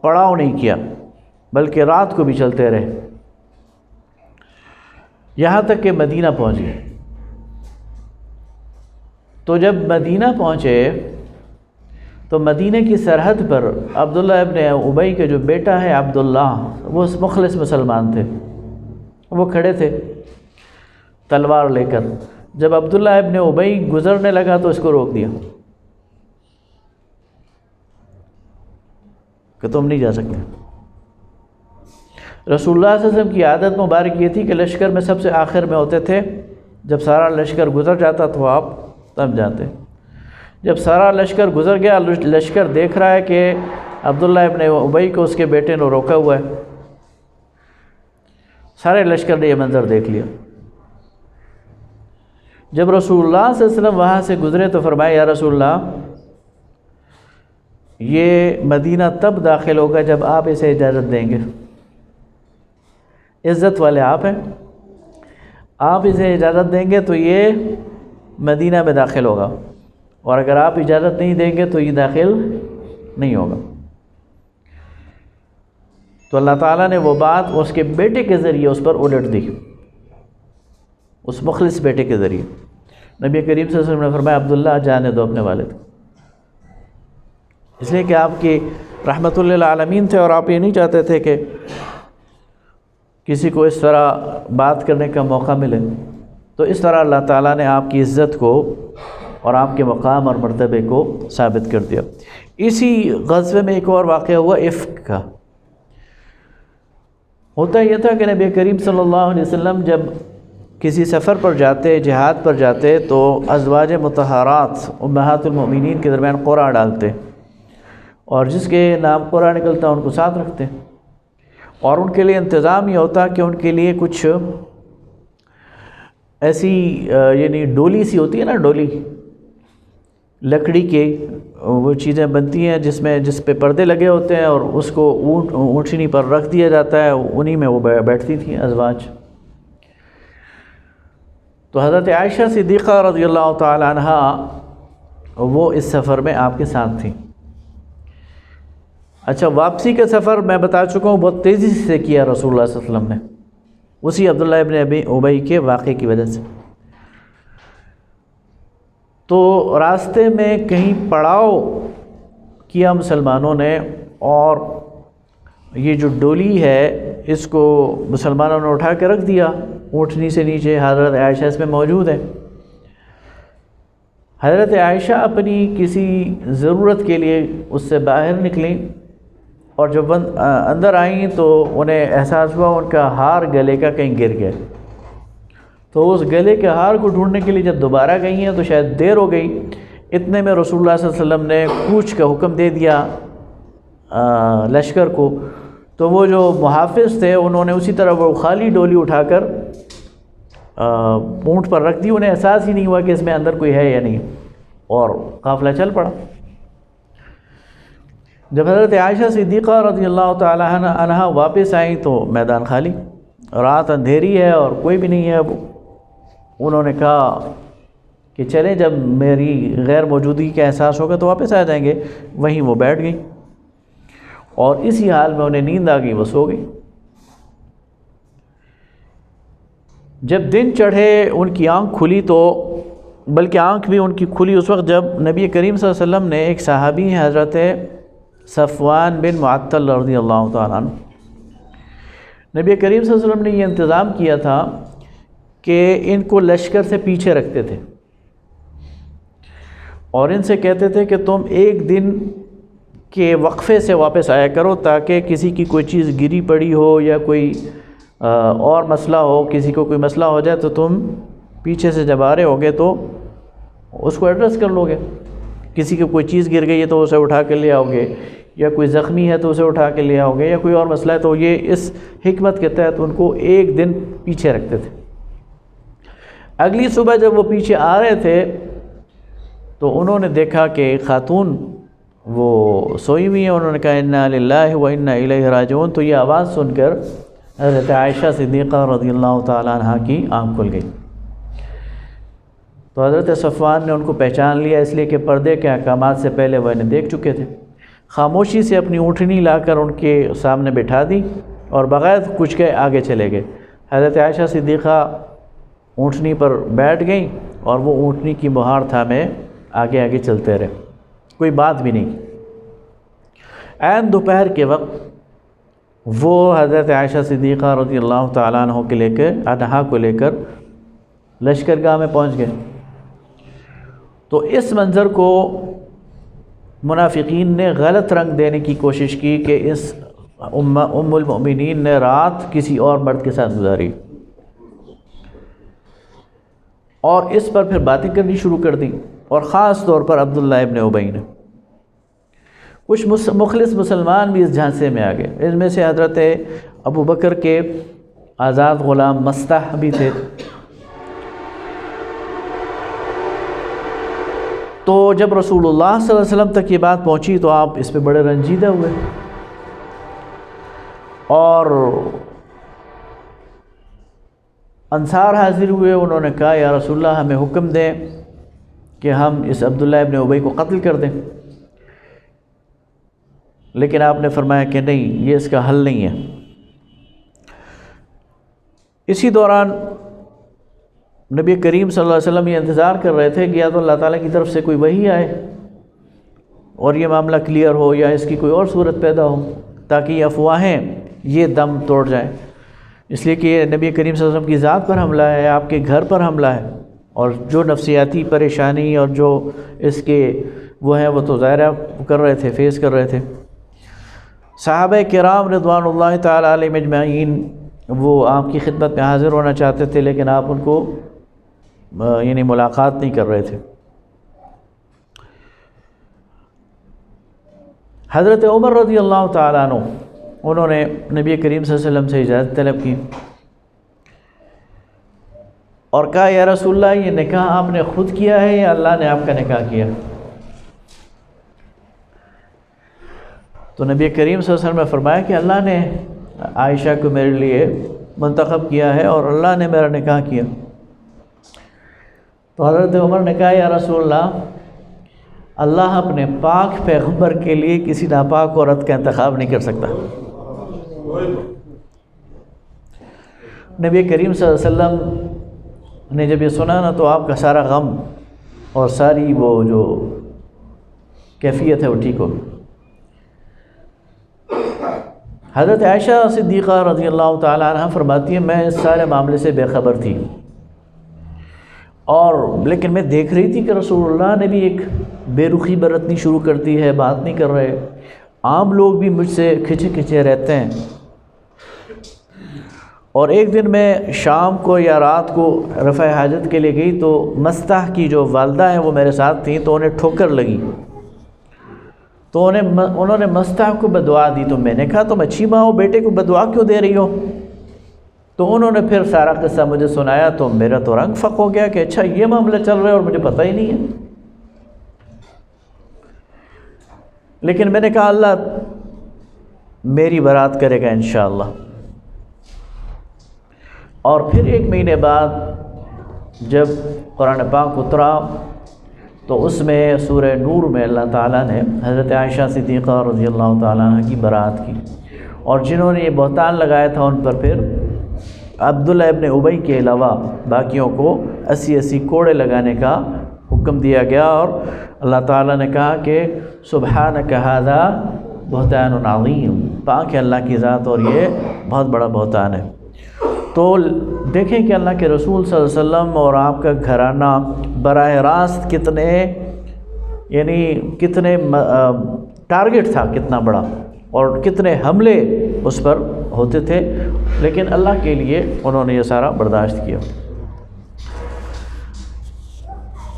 پڑاؤ نہیں کیا بلکہ رات کو بھی چلتے رہے، یہاں تک کہ مدینہ پہنچ گئے۔ تو جب مدینہ پہنچے تو مدینہ کی سرحد پر عبداللہ ابن ابی کا جو بیٹا ہے عبداللہ، وہ مخلص مسلمان تھے، وہ کھڑے تھے تلوار لے کر۔ جب عبداللہ ابن ابی گزرنے لگا تو اس کو روک دیا، کہ تم نہیں جا سکتے۔ رسول اللہ صلی اللہ علیہ وسلم کی عادت مبارک یہ تھی کہ لشکر میں سب سے آخر میں ہوتے تھے، جب سارا لشکر گزر جاتا تو آپ تب جاتے۔ جب سارا لشکر گزر گیا، لشکر دیکھ رہا ہے کہ عبداللہ ابن ابی کو اس کے بیٹے نے روکا ہوا ہے، سارے لشکر نے یہ منظر دیکھ لیا۔ جب رسول اللہ صلی اللہ علیہ وسلم وہاں سے گزرے تو فرمایا یا رسول اللہ، یہ مدینہ تب داخل ہوگا جب آپ اسے اجازت دیں گے، عزت والے آپ ہیں، آپ اسے اجازت دیں گے تو یہ مدینہ میں داخل ہوگا، اور اگر آپ اجازت نہیں دیں گے تو یہ داخل نہیں ہوگا۔ تو اللہ تعالیٰ نے وہ بات اس کے بیٹے کے ذریعے اس پر الٹ دی، اس مخلص بیٹے کے ذریعے۔ نبی کریم صلی اللہ علیہ وسلم نے فرمایا عبداللہ جانے دو اپنے والد، اس لیے کہ آپ کی رحمت للعالمین تھے اور آپ یہ نہیں چاہتے تھے کہ کسی کو اس طرح بات کرنے کا موقع ملے، تو اس طرح اللہ تعالیٰ نے آپ کی عزت کو اور آپ کے مقام اور مرتبے کو ثابت کر دیا۔ اسی غزوے میں ایک اور واقعہ ہوا افک کا۔ ہوتا یہ تھا کہ نبی کریم صلی اللہ علیہ وسلم جب کسی سفر پر جاتے، جہاد پر جاتے، تو ازواج مطہرات امہات المؤمنین کے درمیان قرعہ ڈالتے، اور جس کے نام قرعہ نکلتا ان کو ساتھ رکھتے، اور ان کے لیے انتظام یہ ہوتا کہ ان کے لیے کچھ ایسی یعنی ڈولی سی ہوتی ہے نا، ڈولی لکڑی کی وہ چیزیں بنتی ہیں جس پہ پردے لگے ہوتے ہیں، اور اس کو اونٹنی پر رکھ دیا جاتا ہے، انہی میں وہ بیٹھتی تھیں ازواج۔ تو حضرت عائشہ صدیقہ رضی اللہ تعالی عنہا وہ اس سفر میں آپ کے ساتھ تھیں۔ اچھا، واپسی کا سفر میں بتا چکا ہوں بہت تیزی سے کیا رسول اللہ صلی اللہ علیہ وسلم نے، اسی عبداللہ ابن ابی کے واقعے کی وجہ سے۔ تو راستے میں کہیں پڑاؤ کیا مسلمانوں نے، اور یہ جو ڈولی ہے اس کو مسلمانوں نے اٹھا کے رکھ دیا اونٹنی سے نیچے۔ حضرت عائشہ اس میں موجود ہے۔ حضرت عائشہ اپنی کسی ضرورت کے لیے اس سے باہر نکلیں، اور جب اندر آئیں تو انہیں احساس ہوا ان کا ہار گلے کا کہیں گر گیا، تو اس گلے کے ہار کو ڈھونڈنے کے لیے جب دوبارہ گئی ہیں تو شاید دیر ہو گئی۔ اتنے میں رسول اللہ صلی اللہ علیہ وسلم نے کوچ کا حکم دے دیا لشکر کو، تو وہ جو محافظ تھے انہوں نے اسی طرح وہ خالی ڈولی اٹھا کر اونٹ پر رکھ دی، انہیں احساس ہی نہیں ہوا کہ اس میں اندر کوئی ہے یا نہیں، اور قافلہ چل پڑا۔ جب حضرت عائشہ صدیقہ رضی اللہ تعالی عنہا واپس آئیں تو میدان خالی، رات اندھیری ہے اور کوئی بھی نہیں ہے۔ انہوں نے کہا کہ چلیں، جب میری غیر موجودگی کا احساس ہوگا تو واپس آ جائیں گے۔ وہیں وہ بیٹھ گئی، اور اسی حال میں انہیں نیند آ گئی، وہ سو گئی۔ جب دن چڑھے ان کی آنکھ کھلی، تو بلکہ آنکھ بھی ان کی کھلی اس وقت جب نبی کریم صلی اللہ علیہ وسلم نے، ایک صحابی ہیں حضرت صفوان بن معطل رضی اللہ تعالیٰ عنہ، نبی کریم صلی اللہ علیہ وسلم نے یہ انتظام کیا تھا کہ ان کو لشکر سے پیچھے رکھتے تھے، اور ان سے کہتے تھے کہ تم ایک دن کے وقفے سے واپس آیا کرو، تاکہ کسی کی کوئی چیز گری پڑی ہو یا کوئی اور مسئلہ ہو، کسی کو کوئی مسئلہ ہو جائے تو تم پیچھے سے جب آ رہے ہوگے تو اس کو ایڈریس کر لو گے۔ کسی کی کوئی چیز گر گئی ہے تو اسے اٹھا کے لے آؤ گے، یا کوئی زخمی ہے تو اسے اٹھا کے لے آؤ گے، یا کوئی اور مسئلہ ہے، تو یہ اس حکمت کے تحت ان کو ایک دن پیچھے رکھتے تھے۔ اگلی صبح جب وہ پیچھے آ رہے تھے تو انہوں نے دیکھا کہ ایک خاتون وہ سوئی ہوئی ہیں۔ انہوں نے کہا انا للہ و انا الیہ راجعون، تو یہ آواز سن کر حضرت عائشہ صدیقہ رضی اللہ تعالیٰ عنہ کی آنکھ کھل گئی۔ تو حضرت صفوان نے ان کو پہچان لیا، اس لیے کہ پردے کے احکامات سے پہلے وہ انہیں دیکھ چکے تھے۔ خاموشی سے اپنی اونٹنی لا کر ان کے سامنے بٹھا دی، اور بغیر کچھ کے آگے چلے گئے۔ حضرت عائشہ صدیقہ اونٹنی پر بیٹھ گئیں، اور وہ اونٹنی کی مہار تھامے آگے آگے چلتے رہے، کوئی بات بھی نہیں۔ عین دوپہر کے وقت وہ حضرت عائشہ صدیقہ رضی اللہ تعالیٰ عنہا کو لے کر لشکرگاہ میں پہنچ گئے۔ تو اس منظر کو منافقین نے غلط رنگ دینے کی کوشش کی کہ اس ام المؤمنین نے رات کسی اور مرد کے ساتھ گزاری، اور اس پر پھر باتیں کرنی شروع کر دیں، اور خاص طور پر عبداللہ ابن ابی نے۔ کچھ مخلص مسلمان بھی اس جھانسے میں آ گئے، ان میں سے حضرت ابو بکر کے آزاد غلام مستح بھی تھے۔ تو جب رسول اللہ صلی اللہ علیہ وسلم تک یہ بات پہنچی تو آپ اس پہ بڑے رنجیدہ ہوئے، اور انصار حاضر ہوئے، انہوں نے کہا یا رسول اللہ ہمیں حکم دیں کہ ہم اس عبداللہ ابن ابی کو قتل کر دیں، لیکن آپ نے فرمایا کہ نہیں، یہ اس کا حل نہیں ہے۔ اسی دوران نبی کریم صلی اللہ علیہ وسلم یہ انتظار کر رہے تھے کہ یا تو اللہ تعالیٰ کی طرف سے کوئی وحی آئے اور یہ معاملہ کلیئر ہو، یا اس کی کوئی اور صورت پیدا ہو تاکہ یہ افواہیں یہ دم توڑ جائیں، اس لیے کہ یہ نبی کریم صلی اللہ علیہ وسلم کی ذات پر حملہ ہے، آپ کے گھر پر حملہ ہے، اور جو نفسیاتی پریشانی اور جو اس کے وہ ہیں وہ تو ظاہرہ کر رہے تھے، فیس کر رہے تھے۔ صحابہ کرام رضوان اللہ تعالیٰ علیہم اجمعین وہ آپ کی خدمت میں حاضر ہونا چاہتے تھے، لیکن آپ ان کو یعنی ملاقات نہیں کر رہے تھے۔ حضرت عمر رضی اللہ تعالیٰ عنہ انہوں نے نبی کریم صلی اللہ علیہ وسلم سے اجازت طلب کی اور کہا یا رسول اللہ یہ نکاح آپ نے خود کیا ہے یا اللہ نے آپ کا نکاح کیا؟ تو نبی کریم صلی اللہ علیہ وسلم نے فرمایا کہ اللہ نے عائشہ کو میرے لیے منتخب کیا ہے اور اللہ نے میرا نکاح کیا۔ تو حضرت عمر نے کہا یا رسول اللہ، اللہ اپنے پاک پیغمبر کے لیے کسی ناپاک عورت کا انتخاب نہیں کر سکتا۔ نبی کریم صلی اللہ علیہ وسلم نے جب یہ سنا نا تو آپ کا سارا غم اور ساری وہ جو کیفیت ہے وہ ٹھیک ہو گئی۔ حضرت عائشہ صدیقہ رضی اللہ تعالیٰ عنہ فرماتی ہے میں اس سارے معاملے سے بے خبر تھی، اور لیکن میں دیکھ رہی تھی کہ رسول اللہ نے بھی ایک بے رخی برتنی شروع کر دی ہے، بات نہیں کر رہے، عام لوگ بھی مجھ سے کھچے کھچے رہتے ہیں۔ اور ایک دن میں شام کو یا رات کو رفع حاجت کے لیے گئی تو مستح کی جو والدہ ہیں وہ میرے ساتھ تھیں، تو انہیں ٹھوکر لگی، تو انہوں نے مستح کو بدعا دی۔ تو میں نے کہا تم اچھی ماں ہو، بیٹے کو بدعا کیوں دے رہی ہو؟ تو انہوں نے پھر سارا قصہ مجھے سنایا، تو میرا تو رنگ فق ہو گیا کہ اچھا یہ معاملہ چل رہا ہے اور مجھے پتہ ہی نہیں ہے۔ لیکن میں نے کہا اللہ میری برات کرے گا انشاءاللہ۔ اور پھر ایک مہینے بعد جب قرآن پاک اترا تو اس میں سورہ نور میں اللہ تعالیٰ نے حضرت عائشہ صدیقہ رضی اللہ تعالیٰ عنہ کی برات کی، اور جنہوں نے یہ بہتان لگایا تھا ان پر پھر عبداللہ ابن ابی کے علاوہ باقیوں کو 80 کوڑے لگانے کا حکم دیا گیا، اور اللہ تعالیٰ نے کہا کہ سبحانک ھذا بہتان عظیم، پاک ہے اللہ کی ذات اور یہ بہت بڑا بہتان ہے۔ تو دیکھیں کہ اللہ کے رسول صلی اللہ علیہ وسلم اور آپ کا گھرانہ براہ راست کتنے ٹارگٹ تھا، کتنا بڑا، اور کتنے حملے اس پر ہوتے تھے، لیکن اللہ کے لیے انہوں نے یہ سارا برداشت کیا۔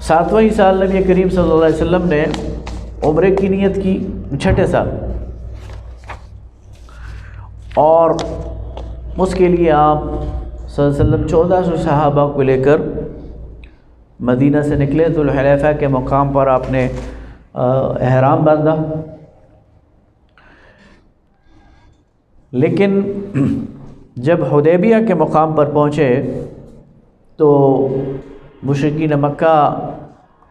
7ویں سال نبی کریم صلی اللہ علیہ وسلم نے عمرے کی نیت کی، 6 سال، اور اس کے لیے آپ صلی اللہ علیہ وسلم 1400 صحابہ کو لے کر مدینہ سے نکلے۔ ذوالحلیفہ کے مقام پر آپ نے احرام باندھا، لیکن جب حدیبیہ کے مقام پر پہنچے تو مشرکین مکہ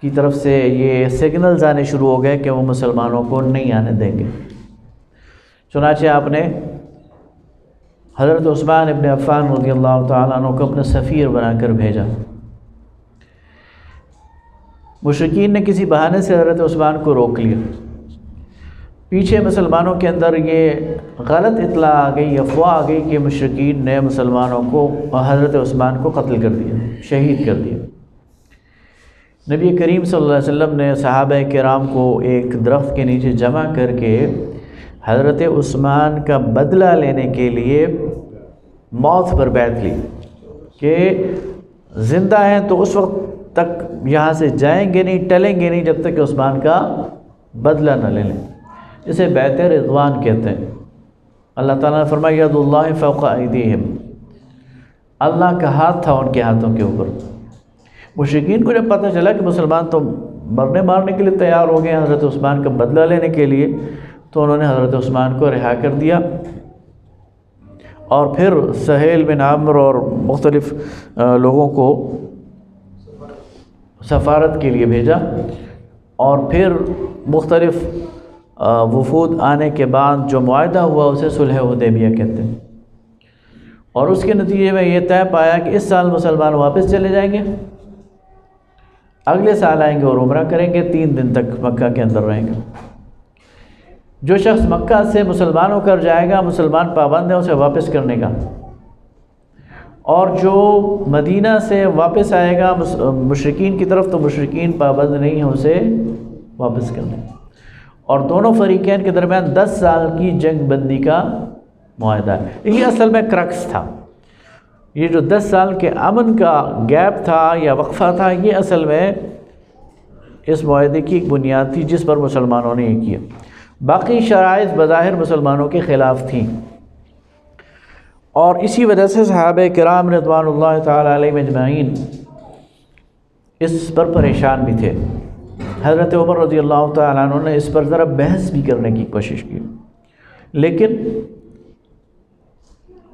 کی طرف سے یہ سگنلز آنے شروع ہو گئے کہ وہ مسلمانوں کو نہیں آنے دیں گے۔ چنانچہ آپ نے حضرت عثمان ابن عفان رضی اللہ تعالیٰ عنہ کو اپنا سفیر بنا کر بھیجا۔ مشرکین نے کسی بہانے سے حضرت عثمان کو روک لیا، پیچھے مسلمانوں کے اندر یہ غلط اطلاع آ گئی، افواہ آ گئی کہ مشرکین نے مسلمانوں کو حضرت عثمان کو قتل کر دیا، شہید کر دیا۔ نبی کریم صلی اللہ علیہ وسلم نے صحابہ کرام کو ایک درخت کے نیچے جمع کر کے حضرت عثمان کا بدلہ لینے کے لیے موت پر بیعت لی کہ زندہ ہیں تو اس وقت تک یہاں سے جائیں گے نہیں، ٹلیں گے نہیں جب تک کہ عثمان کا بدلہ نہ لے لیں۔ اسے بیعت رضوان کہتے ہیں۔ اللہ تعالیٰ نے فرمایا ید اللہ فوق ایدیہم، اللہ کا ہاتھ تھا ان کے ہاتھوں کے اوپر۔ مشرکین کو جب پتہ چلا کہ مسلمان تو مرنے مارنے کے لیے تیار ہو گئے ہیں حضرت عثمان کا بدلہ لینے کے لیے، تو انہوں نے حضرت عثمان کو رہا کر دیا اور پھر سہیل بن عمرو اور مختلف لوگوں کو سفارت کے لیے بھیجا، اور پھر مختلف وفود آنے کے بعد جو معاہدہ ہوا اسے صلح حدیبیہ کہتے ہیں، اور اس کے نتیجے میں یہ طے پایا کہ اس سال مسلمان واپس چلے جائیں گے، اگلے سال آئیں گے اور عمرہ کریں گے، 3 دن تک مکہ کے اندر رہیں گے۔ جو شخص مکہ سے مسلمان ہو کر جائے گا، مسلمان پابند ہے اسے واپس کرنے کا، اور جو مدینہ سے واپس آئے گا مشرکین کی طرف تو مشرکین پابند نہیں ہیں اسے واپس کرنے کا۔ اور دونوں فریقین کے درمیان 10 سال کی جنگ بندی کا معاہدہ ہے۔ یہ اصل میں کرکس تھا، یہ جو 10 سال کے امن کا گیپ تھا یا وقفہ تھا، یہ اصل میں اس معاہدے کی ایک بنیاد تھی جس پر مسلمانوں نے یہ کیا۔ باقی شرائط بظاہر مسلمانوں کے خلاف تھیں، اور اسی وجہ سے صحابہ کرام رضوان اللہ تعالی علیہم اجمعین اس پر پریشان بھی تھے۔ حضرت عمر رضی اللہ تعالیٰ عنہ نے اس پر ذرا بحث بھی کرنے کی کوشش کی، لیکن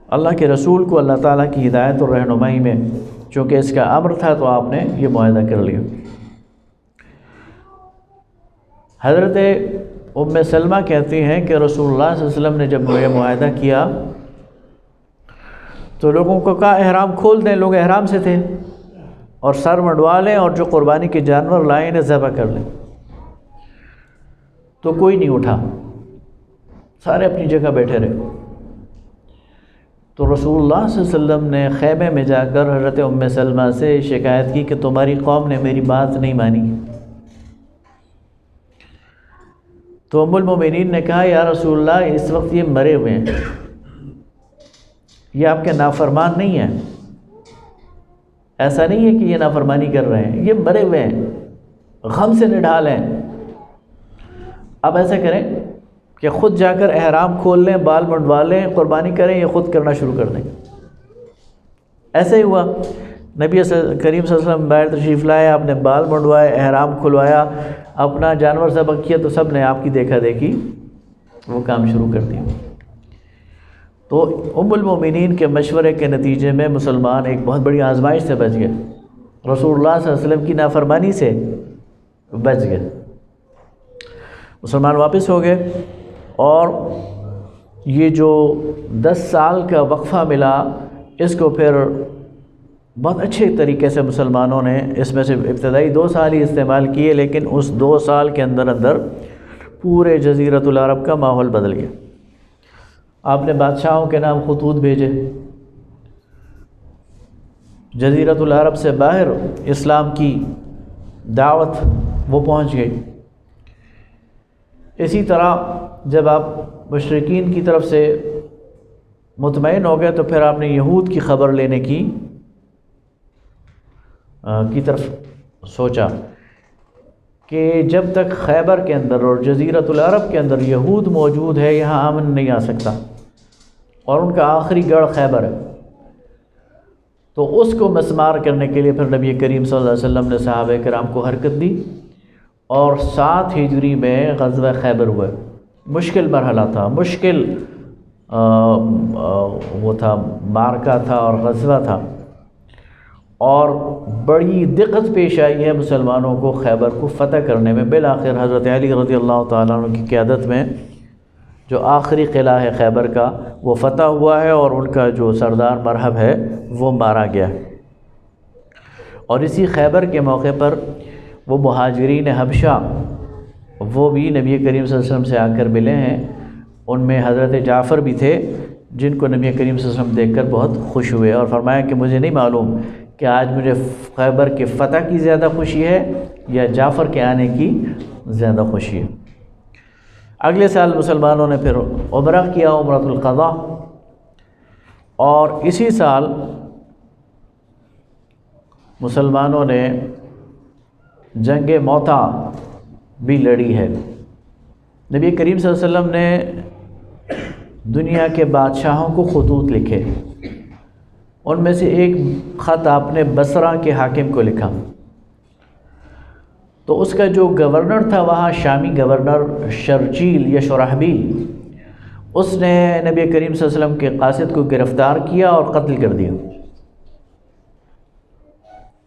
اللہ کے رسول کو اللہ تعالیٰ کی ہدایت اور رہنمائی میں چونکہ اس کا امر تھا تو آپ نے یہ معاہدہ کر لیا۔ حضرت ام سلمہ کہتی ہیں کہ رسول اللہ صلی اللہ علیہ وسلم نے جب یہ معاہدہ کیا تو لوگوں کو کہا احرام کھول دیں، لوگ احرام سے تھے، اور سر منڈوا لیں اور جو قربانی کے جانور لائیں انہیں ذبح کر لیں، تو کوئی نہیں اٹھا، سارے اپنی جگہ بیٹھے رہے۔ تو رسول اللہ صلی اللہ علیہ وسلم نے خیمے میں جا کر حضرت ام سلمہ سے شکایت کی کہ تمہاری قوم نے میری بات نہیں مانی۔ تو ام المومنین نے کہا یا رسول اللہ اس وقت یہ مرے ہوئے ہیں، یہ آپ کے نافرمان نہیں ہیں، ایسا نہیں ہے کہ یہ نافرمانی کر رہے ہیں، یہ مرے ہوئے ہیں، غم سے نڈھال ہیں۔ اب ایسا کریں کہ خود جا کر احرام کھول لیں، بال منڈوا لیں، قربانی کریں، یہ خود کرنا شروع کر دیں۔ ایسا ہی ہوا، نبی کریم صلی اللہ علیہ وسلم باہر تشریف لائے، آپ نے بال منڈوائے، احرام کھلوایا، اپنا جانور ذبح کیا، تو سب نے آپ کی دیکھا دیکھی وہ کام شروع کر دیا۔ تو ام المومنین کے مشورے کے نتیجے میں مسلمان ایک بہت بڑی آزمائش سے بچ گئے، رسول اللہ صلی اللہ علیہ وسلم کی نافرمانی سے بچ گئے۔ مسلمان واپس ہو گئے، اور یہ جو 10 سال کا وقفہ ملا اس کو پھر بہت اچھے طریقے سے مسلمانوں نے اس میں سے ابتدائی 2 سال ہی استعمال کیے، لیکن اس 2 سال کے اندر اندر پورے جزیرۃ العرب کا ماحول بدل گیا۔ آپ نے بادشاہوں کے نام خطوط بھیجے، جزیرۃ العرب سے باہر اسلام کی دعوت وہ پہنچ گئی۔ اسی طرح جب آپ مشرکین کی طرف سے مطمئن ہو گئے تو پھر آپ نے یہود کی خبر لینے کی طرف سوچا کہ جب تک خیبر کے اندر اور جزیرۃ العرب کے اندر یہود موجود ہے یہاں امن نہیں آ سکتا، اور ان کا آخری گڑھ خیبر ہے۔ تو اس کو مسمار کرنے کے لیے پھر نبی کریم صلی اللہ علیہ وسلم نے صحابہ کرام کو حرکت دی، اور 7 ہجری میں غزوہ خیبر ہوئے۔ مشکل مرحلہ تھا، مشکل وہ تھا، معرکہ تھا اور غزوہ تھا، اور بڑی دقت پیش آئی ہے مسلمانوں کو خیبر کو فتح کرنے میں۔ بالآخر حضرت علی رضی اللہ تعالیٰ عنہ کی قیادت میں جو آخری قلعہ ہے خیبر کا وہ فتح ہوا ہے، اور ان کا جو سردار مرحب ہے وہ مارا گیا ہے۔ اور اسی خیبر کے موقع پر وہ مہاجرین حبشہ وہ بھی نبی کریم صلی اللہ علیہ وسلم سے آ کر ملے ہیں، ان میں حضرت جعفر بھی تھے، جن کو نبی کریم صلی اللہ علیہ وسلم دیکھ کر بہت خوش ہوئے، اور فرمایا کہ مجھے نہیں معلوم کہ آج مجھے خیبر کے فتح کی زیادہ خوشی ہے یا جعفر کے آنے کی زیادہ خوشی ہے۔ اگلے سال مسلمانوں نے پھر عمرہ کیا، عمرۃ القضاء، اور اسی سال مسلمانوں نے جنگ موتا بھی لڑی ہے۔ نبی کریم صلی اللہ علیہ وسلم نے دنیا کے بادشاہوں کو خطوط لکھے، ان میں سے ایک خط آپ نے بصرہ کے حاکم کو لکھا، تو اس کا جو گورنر تھا وہاں، شامی گورنر شرجیل یا شرحبیل، اس نے نبی کریم صلی اللہ علیہ وسلم کے قاصد کو گرفتار کیا اور قتل کر دیا۔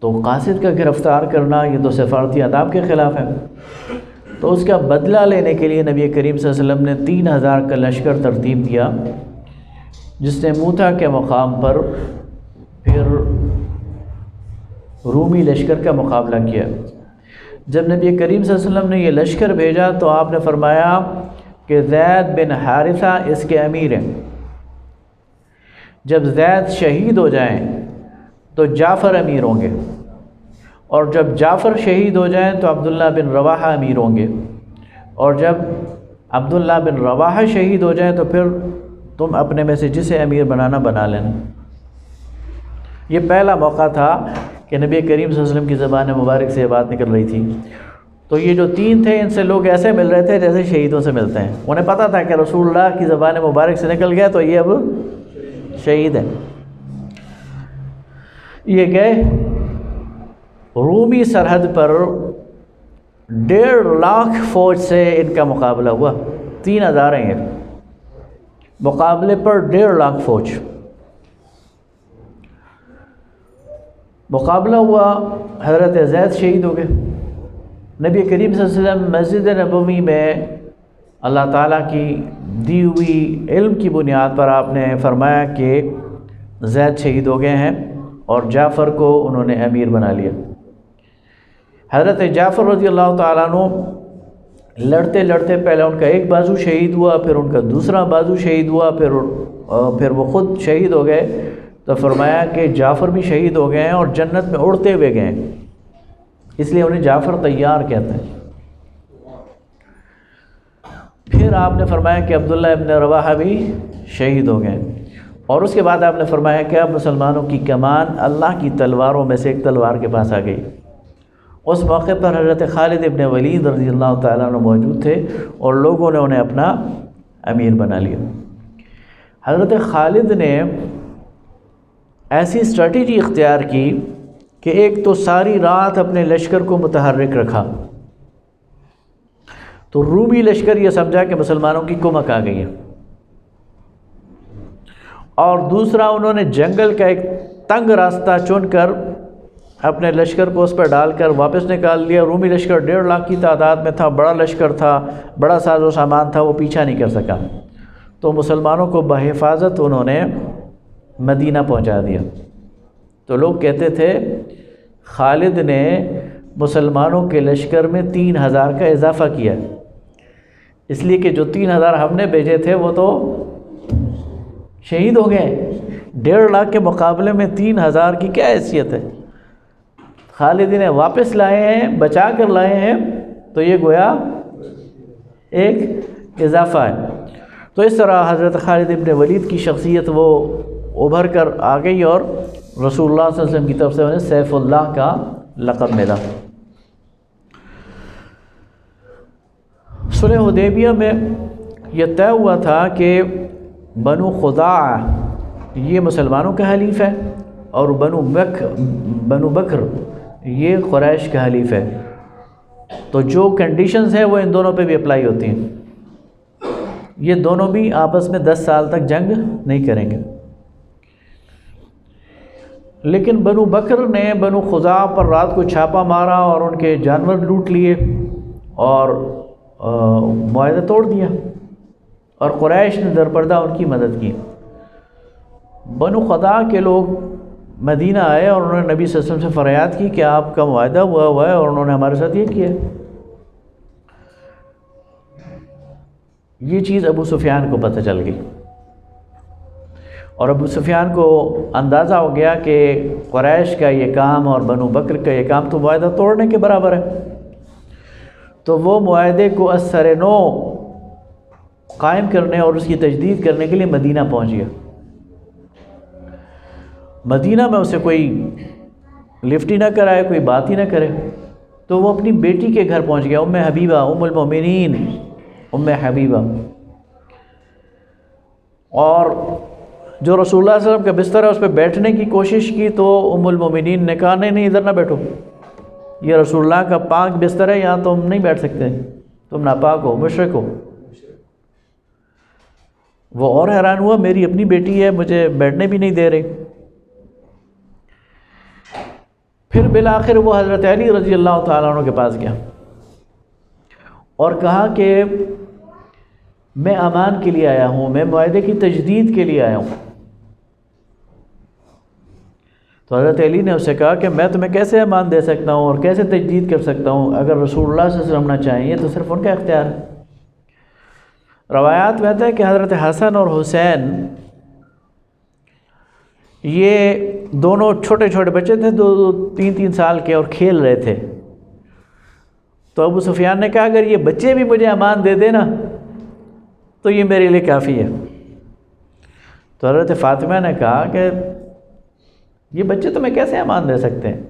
تو قاصد کا گرفتار کرنا یہ تو سفارتی آداب کے خلاف ہے، تو اس کا بدلہ لینے کے لیے نبی کریم صلی اللہ علیہ وسلم نے 3000 کا لشکر ترتیب دیا، جس نے موتا کے مقام پر پھر رومی لشکر کا مقابلہ کیا۔ جب نبی کریم صلی اللہ علیہ وسلم نے یہ لشکر بھیجا تو آپ نے فرمایا کہ زید بن حارثہ اس کے امیر ہیں، جب زید شہید ہو جائیں تو جعفر امیر ہوں گے، اور جب جعفر شہید ہو جائیں تو عبداللہ بن رواحہ امیر ہوں گے، اور جب عبداللہ بن رواحہ شہید ہو جائیں تو پھر تم اپنے میں سے جسے امیر بنانا بنا لینا۔ یہ پہلا موقع تھا کہ نبی کریم صلی اللہ علیہ وسلم کی زبان مبارک سے یہ بات نکل رہی تھی۔ تو یہ جو 3 تھے، ان سے لوگ ایسے مل رہے تھے جیسے شہیدوں سے ملتے ہیں، انہیں پتہ تھا کہ رسول اللہ کی زبان مبارک سے نکل گیا تو یہ اب شہید ہے۔ یہ گئے، رومی سرحد پر 1.5 لاکھ فوج سے ان کا مقابلہ ہوا۔ 3000 ہیں یہ، مقابلے پر 1.5 لاکھ فوج۔ مقابلہ ہوا، حضرت زید شہید ہو گئے۔ نبی کریم صلی اللہ علیہ وسلم مسجد نبوی میں اللہ تعالیٰ کی دی ہوئی علم کی بنیاد پر آپ نے فرمایا کہ زید شہید ہو گئے ہیں، اور جعفر کو انہوں نے امیر بنا لیا۔ حضرت جعفر رضی اللہ تعالیٰ عنہ لڑتے لڑتے پہلے ان کا ایک بازو شہید ہوا، پھر ان کا دوسرا بازو شہید ہوا، پھر وہ خود شہید ہو گئے۔ تو فرمایا کہ جعفر بھی شہید ہو گئے ہیں اور جنت میں اڑتے ہوئے گئے ہیں، اس لیے انہیں جعفر طیار کہتے ہیں۔ پھر آپ نے فرمایا کہ عبداللہ ابن رواحہ بھی شہید ہو گئے، اور اس کے بعد آپ نے فرمایا کہ اب مسلمانوں کی کمان اللہ کی تلواروں میں سے ایک تلوار کے پاس آ گئی۔ اس موقع پر حضرت خالد ابن ولید رضی اللہ تعالیٰ عنہ موجود تھے، اور لوگوں نے انہیں اپنا امیر بنا لیا۔ حضرت خالد نے ایسی اسٹریٹجی اختیار کی کہ ایک تو ساری رات اپنے لشکر کو متحرک رکھا، تو رومی لشکر یہ سمجھا کہ مسلمانوں کی کمک آ گئی ہے، اور دوسرا انہوں نے جنگل کا ایک تنگ راستہ چن کر اپنے لشکر کو اس پر ڈال کر واپس نکال لیا۔ رومی لشکر 1.5 لاکھ کی تعداد میں تھا، بڑا لشکر تھا، بڑا ساز و سامان تھا، وہ پیچھا نہیں کر سکا، تو مسلمانوں کو بحفاظت انہوں نے مدینہ پہنچا دیا۔ تو لوگ کہتے تھے خالد نے مسلمانوں کے لشکر میں 3000 کا اضافہ کیا، اس لیے کہ جو 3000 ہم نے بھیجے تھے وہ تو شہید ہو گئے، 1.5 لاکھ کے مقابلے میں 3000 کی کیا حیثیت ہے؟ خالد نے واپس لائے ہیں، بچا کر لائے ہیں، تو یہ گویا ایک اضافہ ہے۔ تو اس طرح حضرت خالد ابن ولید کی شخصیت وہ ابھر کر آ گئی، اور رسول اللہ صلی اللہ علیہ وسلم کی طرف سے انہیں سیف اللہ کا لقب ملا۔ صلح حدیبیہ میں یہ طے ہوا تھا کہ بنو خزاعہ یہ مسلمانوں کا حلیف ہے، اور بنو بکر یہ قریش کا حلیف ہے، تو جو کنڈیشنز ہیں وہ ان دونوں پہ بھی اپلائی ہوتی ہیں۔ یہ دونوں بھی آپس میں 10 سال تک جنگ نہیں کریں گے، لیکن بنو بکر نے بنو خزاعہ پر رات کو چھاپا مارا اور ان کے جانور لوٹ لیے اور معاہدہ توڑ دیا، اور قریش نے درپردہ ان کی مدد کی۔ بنو خزاعہ کے لوگ مدینہ آئے اور انہوں نے نبی صلی اللہ علیہ وسلم سے فریاد کی کہ آپ کا معاہدہ ہوا ہے اور انہوں نے ہمارے ساتھ یہ کیا۔ یہ چیز ابو سفیان کو پتہ چل گئی، اور ابو سفیان کو اندازہ ہو گیا کہ قریش کا یہ کام اور بنو بکر کا یہ کام تو معاہدہ توڑنے کے برابر ہے، تو وہ معاہدے کو از سر نو قائم کرنے اور اس کی تجدید کرنے کے لیے مدینہ پہنچ گیا۔ مدینہ میں اسے کوئی لفٹ ہی نہ کرائے، کوئی بات ہی نہ کرے، تو وہ اپنی بیٹی کے گھر پہنچ گیا، ام حبیبہ، ام المؤمنین، ام حبیبہ۔ اور جو رسول اللہ صلی اللہ علیہ وسلم کا بستر ہے اس پہ بیٹھنے کی کوشش کی تو ام المؤمنین نے کہا نہیں ادھر نہ بیٹھو، یہ رسول اللہ کا پاک بستر ہے، یہاں تم نہیں بیٹھ سکتے، تم ناپاک ہو، مشرک ہو۔ وہ اور حیران ہوا، میری اپنی بیٹی ہے، مجھے بیٹھنے بھی نہیں دے رہی۔ پھر بالآخر وہ حضرت علی رضی اللہ تعالیٰ عنہ کے پاس گیا اور کہا کہ میں امان کے لیے آیا ہوں، میں معاہدے کی تجدید کے لیے آیا ہوں۔ تو حضرت علی نے اسے کہا کہ میں تمہیں کیسے امان دے سکتا ہوں اور کیسے تجدید کر سکتا ہوں، اگر رسول اللہ صلی اللہ علیہ وسلم نہ چاہیں تو صرف ان کا اختیار ہے۔ روایات میں آتا ہے کہ حضرت حسن اور حسین یہ دونوں چھوٹے چھوٹے بچے تھے، دو تین تین سال کے، اور کھیل رہے تھے۔ تو ابو سفیان نے کہا اگر یہ بچے بھی مجھے امان دے دے نا تو یہ میرے لیے کافی ہے۔ تو حضرت فاطمہ نے کہا کہ یہ بچے تمہیں کیسے امان دے سکتے ہیں،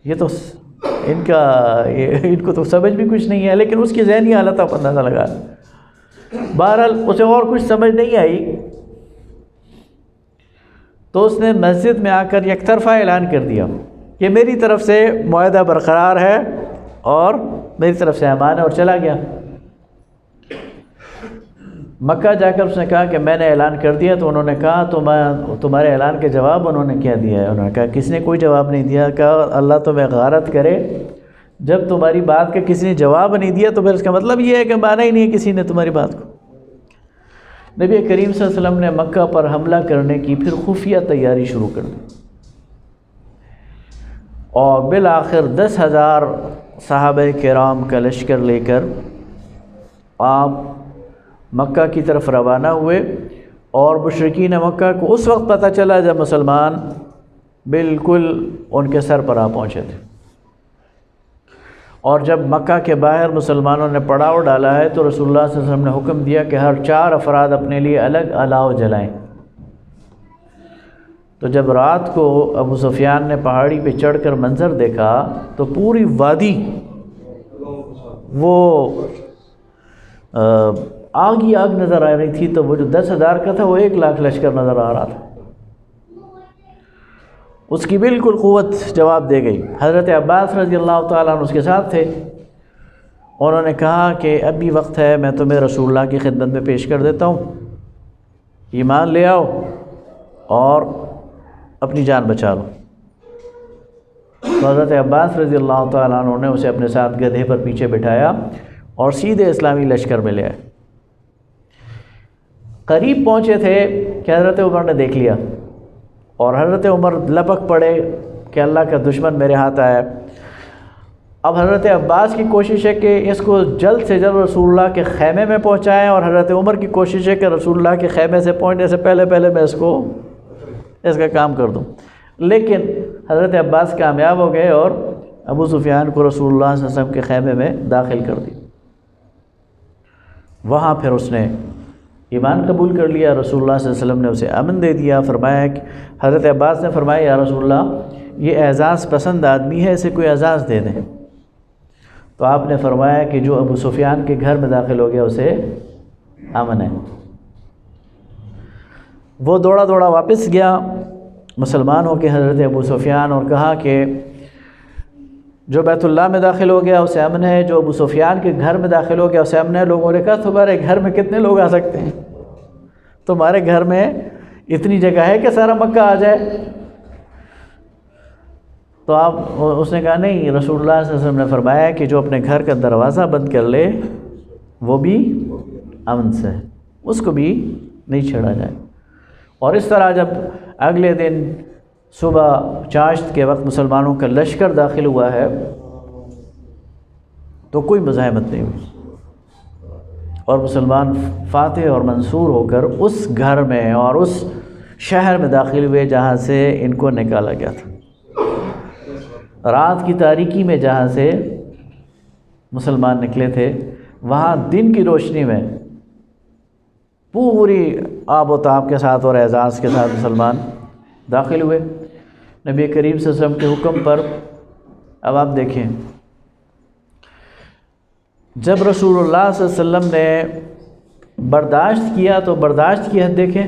یہ تو ان کو تو سمجھ بھی کچھ نہیں ہے، لیکن اس کی ذہنی حالت آپ اندازہ لگا۔ بہرحال اسے اور کچھ سمجھ نہیں آئی تو اس نے مسجد میں آ کر یک طرفہ اعلان کر دیا کہ میری طرف سے معاہدہ برقرار ہے اور میری طرف سے امان ہے، اور چلا گیا۔ مکہ جا کر اس نے کہا کہ میں نے اعلان کر دیا، تو انہوں نے کہا تمہارے اعلان کے جواب انہوں نے کیا دیا ہے؟ انہوں نے کہا کسی نے کوئی جواب نہیں دیا۔ کہا اللہ تمہیں غارت کرے، جب تمہاری بات کا کسی نے جواب نہیں دیا تو پھر اس کا مطلب یہ ہے کہ مانا ہی نہیں ہے کسی نے تمہاری بات کو۔ نبی کریم صلی اللہ علیہ وسلم نے مکہ پر حملہ کرنے کی پھر خفیہ تیاری شروع کر دی، اور بالآخر 10,000 صحابہ کرام کا لشکر لے کر آپ مکہ کی طرف روانہ ہوئے، اور مشرکین مکہ کو اس وقت پتہ چلا جب مسلمان بالکل ان کے سر پر آ پہنچے تھے، اور جب مکہ کے باہر مسلمانوں نے پڑاؤ ڈالا ہے تو رسول اللہ صلی اللہ علیہ وسلم نے حکم دیا کہ ہر 4 افراد اپنے لیے الگ الاؤ جلائیں۔ تو جب رات کو ابو سفیان نے پہاڑی پہ چڑھ کر منظر دیکھا تو پوری وادی وہ آگ ہی آگ نظر آ رہی تھی، تو وہ جو 10,000 کا تھا وہ 1,00,000 لشکر نظر آ رہا تھا۔ اس کی بالکل قوت جواب دے گئی۔ حضرت عباس رضی اللہ تعالیٰ عنہ اس کے ساتھ تھے، انہوں نے کہا کہ اب بھی وقت ہے، میں تمہیں رسول اللہ کی خدمت میں پیش کر دیتا ہوں، ایمان لے آؤ اور اپنی جان بچا لو۔ تو حضرت عباس رضی اللہ تعالیٰ عنہ نے اسے اپنے ساتھ گدھے پر پیچھے بٹھایا اور سیدھے اسلامی لشکر میں لے آئے۔ قریب پہنچے تھے کہ حضرت عمر نے دیکھ لیا، اور حضرت عمر لپک پڑے کہ اللہ کا دشمن میرے ہاتھ آیا۔ اب حضرت عباس کی کوشش ہے کہ اس کو جلد سے جلد رسول اللہ کے خیمے میں پہنچائیں، اور حضرت عمر کی کوشش ہے کہ رسول اللہ کے خیمے سے پہنچنے سے پہلے میں اس کا کام کر دوں۔ لیکن حضرت عباس کامیاب ہو گئے اور ابو سفیان کو رسول اللہ صلی اللہ علیہ وسلم کے خیمے میں داخل کر دی۔ وہاں پھر اس نے ایمان قبول کر لیا، رسول اللہ صلی اللہ علیہ وسلم نے اسے امن دے دیا۔ فرمایا کہ حضرت عباس نے فرمایا یا رسول اللہ یہ اعزاز پسند آدمی ہے، اسے کوئی اعزاز دے دیں۔ تو آپ نے فرمایا کہ جو ابو سفیان کے گھر میں داخل ہو گیا اسے امن ہے۔ وہ دوڑا واپس گیا مسلمان ہو کے حضرت ابو سفیان، اور کہا کہ جو بیت اللہ میں داخل ہو گیا اسے امن ہے، جو ابو سفیان کے گھر میں داخل ہو گیا اسے امن ہے۔ لوگوں نے کہا تمہارے گھر میں کتنے لوگ آ سکتے ہیں، تمہارے گھر میں اتنی جگہ ہے کہ سارا مکہ آ جائے؟ تو اس نے کہا نہیں، رسول اللہ صلی اللہ علیہ وسلم نے فرمایا کہ جو اپنے گھر کا دروازہ بند کر لے وہ بھی امن سے ہے، اس کو بھی نہیں چھیڑا جائے۔ اور اس طرح جب اگلے دن صبح چاشت کے وقت مسلمانوں کا لشکر داخل ہوا ہے تو کوئی مزاحمت نہیں ہوئی، اور مسلمان فاتح اور منصور ہو کر اس گھر میں اور اس شہر میں داخل ہوئے جہاں سے ان کو نکالا گیا تھا۔ رات کی تاریکی میں جہاں سے مسلمان نکلے تھے، وہاں دن کی روشنی میں پوری آب و تاب کے ساتھ اور اعزاز کے ساتھ مسلمان داخل ہوئے نبی کریم صلی اللہ علیہ وسلم کے حکم پر۔ اب آپ دیکھیں، جب رسول اللہ صلی اللہ علیہ وسلم نے برداشت کیا تو برداشت کی حد دیکھیں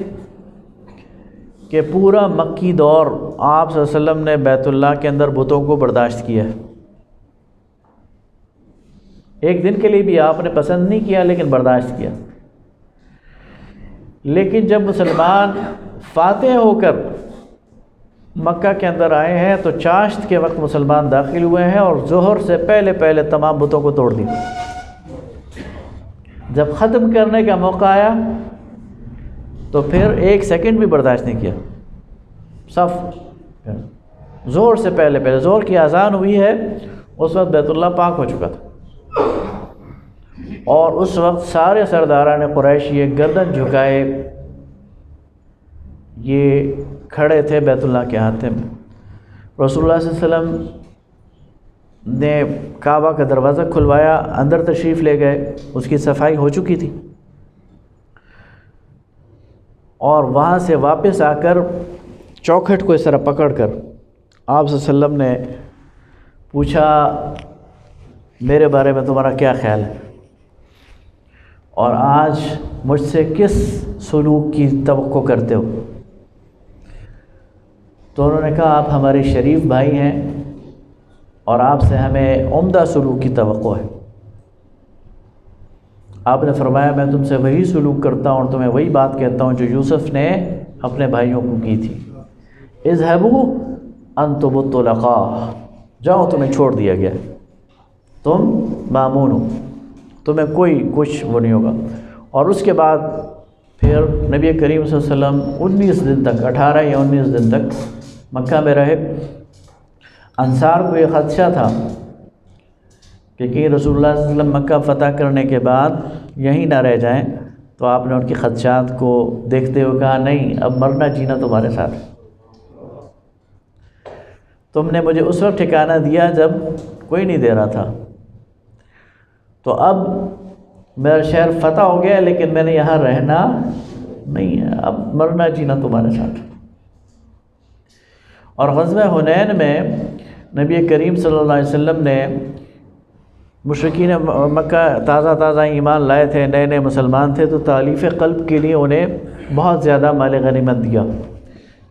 کہ پورا مکی دور آپ صلی اللہ علیہ وسلم نے بیت اللہ کے اندر بتوں کو برداشت کیا ہے۔ ایک دن کے لیے بھی آپ نے پسند نہیں کیا لیکن برداشت کیا۔ لیکن جب مسلمان فاتح ہو کر مکہ کے اندر آئے ہیں تو چاشت کے وقت مسلمان داخل ہوئے ہیں اور ظہر سے پہلے پہلے تمام بتوں کو توڑ دیا۔ جب ختم کرنے کا موقع آیا تو پھر ایک سیکنڈ بھی برداشت نہیں کیا، صف ظہر سے پہلے پہلے، ظہر کی اذان ہوئی ہے اس وقت بیت اللہ پاک ہو چکا تھا، اور اس وقت سارے سرداران قریش یہ گردن جھکائے یہ کھڑے تھے بیت اللہ کے ہاتھے میں۔ رسول اللہ صلی اللہ علیہ وسلم نے کعبہ کا دروازہ کھلوایا، اندر تشریف لے گئے، اس کی صفائی ہو چکی تھی، اور وہاں سے واپس آ کر چوکھٹ کو اس طرح پکڑ کر آپ صلی اللہ علیہ وسلم نے پوچھا میرے بارے میں تمہارا کیا خیال ہے، اور آج مجھ سے کس سلوک کی توقع کرتے ہو؟ تو انہوں نے کہا آپ ہمارے شریف بھائی ہیں اور آپ سے ہمیں عمدہ سلوک کی توقع ہے۔ آپ نے فرمایا میں تم سے وہی سلوک کرتا ہوں اور تمہیں وہی بات کہتا ہوں جو یوسف نے اپنے بھائیوں کو کی تھی، اذهبوا انتم الطلقاء، جاؤ تمہیں چھوڑ دیا گیا، تم مامون ہو، تمہیں کوئی کچھ وہ نہیں ہوگا۔ اور اس کے بعد پھر نبی کریم صلی اللہ علیہ وسلم 19 دن تک، 18 یا 19 دن تک مکہ میں رہے۔ انصار کو یہ خدشہ تھا کہ کہیں رسول اللہ صلی اللہ علیہ وسلم مکہ فتح کرنے کے بعد یہیں نہ رہ جائیں، تو آپ نے ان کی خدشات کو دیکھتے ہوئے کہا نہیں، اب مرنا جینا تمہارے ساتھ، تم نے مجھے اس وقت ٹھکانہ دیا جب کوئی نہیں دے رہا تھا، تو اب میرا شہر فتح ہو گیا لیکن میں نے یہاں رہنا نہیں ہے، اب مرنا جینا تمہارے ساتھ۔ اور غزوہ حنین میں نبی کریم صلی اللہ علیہ وسلم نے مشرکین مکہ تازہ ایمان لائے تھے، نئے نئے مسلمان تھے، تو تالیف قلب کے لیے انہیں بہت زیادہ مال غنیمت دیا،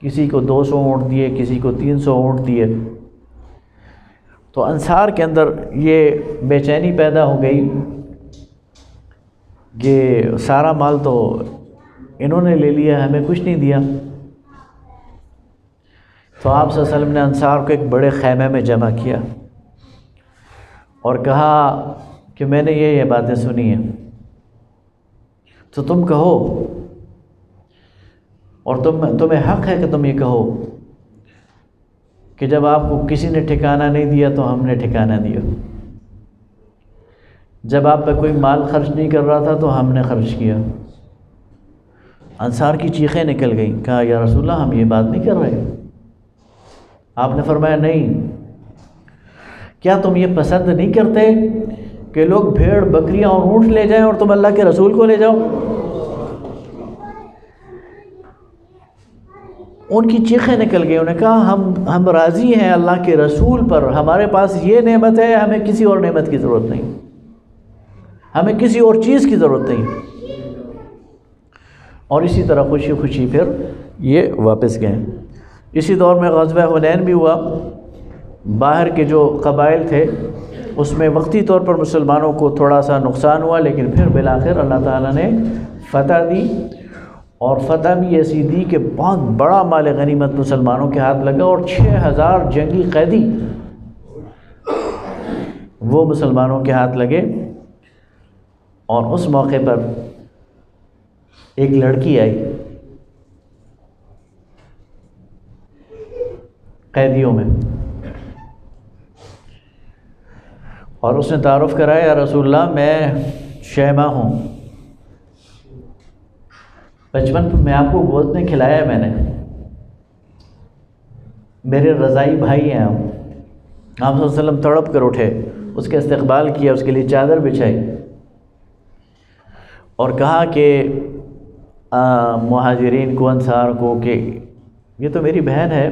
کسی کو 200 اونٹ دیے، کسی کو 300 اونٹ دیے۔ تو انصار کے اندر یہ بے چینی پیدا ہو گئی کہ سارا مال تو انہوں نے لے لیا، ہمیں کچھ نہیں دیا۔ تو آپ صلی اللہ علیہ وسلم نے انصار کو ایک بڑے خیمے میں جمع کیا اور کہا کہ میں نے یہ باتیں سنی ہیں، تو تم کہو، اور تمہیں حق ہے کہ تم یہ کہو کہ جب آپ کو کسی نے ٹھکانہ نہیں دیا تو ہم نے ٹھکانہ دیا، جب آپ پہ کوئی مال خرچ نہیں کر رہا تھا تو ہم نے خرچ کیا۔ انصار کی چیخیں نکل گئیں، کہا یا رسول اللہ ہم یہ بات نہیں کر رہے۔ آپ نے فرمایا نہیں، کیا تم یہ پسند نہیں کرتے کہ لوگ بھیڑ بکریاں اور اونٹ لے جائیں اور تم اللہ کے رسول کو لے جاؤ؟ ان کی چیخیں نکل گئی، انہوں نے کہا ہم راضی ہیں اللہ کے رسول پر، ہمارے پاس یہ نعمت ہے، ہمیں کسی اور نعمت کی ضرورت نہیں، ہمیں کسی اور چیز کی ضرورت نہیں۔ اور اسی طرح خوشی خوشی پھر یہ واپس گئے۔ اسی دور میں غزوہ حنین بھی ہوا، باہر کے جو قبائل تھے اس میں وقتی طور پر مسلمانوں کو تھوڑا سا نقصان ہوا، لیکن پھر بالآخر اللہ تعالیٰ نے فتح دی، اور فتح بھی ایسی دی کہ بہت بڑا مال غنیمت مسلمانوں کے ہاتھ لگا، اور 6000 جنگی قیدی وہ مسلمانوں کے ہاتھ لگے۔ اور اس موقع پر ایک لڑکی آئی قیدیوں میں، اور اس نے تعارف کرایا یا رسول اللہ میں شیمہ ہوں، بچپن میں آپ کو گوشت نہیں کھلایا ہے میں نے، میرے رضائی بھائی ہیں آپ صلی اللہ علیہ وسلم تڑپ کر اٹھے، اس کے استقبال کیا، اس کے لیے چادر بچھائی اور کہا کہ مہاجرین کو، انصار کو کہ یہ تو میری بہن ہے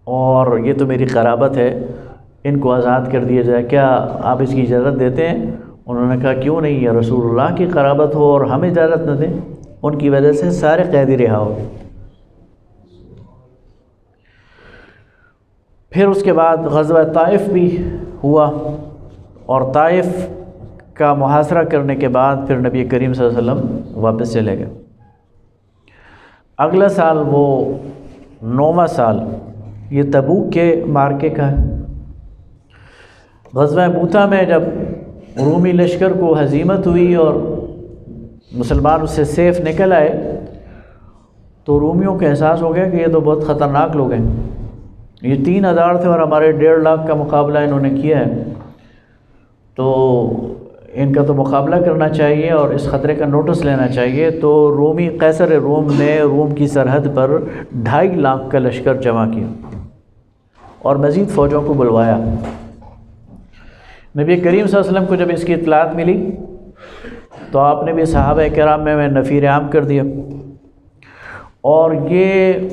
اور یہ تو میری قرابت ہے، ان کو آزاد کر دیا جائے، کیا آپ اس کی اجازت دیتے ہیں؟ انہوں نے کہا کیوں نہیں، یا رسول اللہ کی قرابت ہو اور ہم اجازت نہ دیں؟ ان کی وجہ سے سارے قیدی رہا ہو۔ پھر اس کے بعد غزوہ طائف بھی ہوا، اور طائف کا محاصرہ کرنے کے بعد پھر نبی کریم صلی اللہ علیہ وسلم واپس چلے گئے۔ اگلا سال وہ 9واں سال یہ تبوک کے مارکے کا ہے۔ غزوہ موتا میں جب رومی لشکر کو ہزیمت ہوئی اور مسلمان اس سے سیف نکل آئے تو رومیوں کو احساس ہو گیا کہ یہ تو بہت خطرناک لوگ ہیں، یہ 3000 تھے اور ہمارے 1.5 لاکھ کا مقابلہ انہوں نے کیا ہے، تو ان کا تو مقابلہ کرنا چاہیے اور اس خطرے کا نوٹس لینا چاہیے۔ تو رومی قیصر روم نے روم کی سرحد پر 2.5 لاکھ کا لشکر جمع کیا اور مزید فوجوں کو بلوایا۔ نبی کریم صلی اللہ علیہ وسلم کو جب اس کی اطلاعات ملی تو آپ نے بھی صحابہ کرام میں نفیر عام کر دیا، اور یہ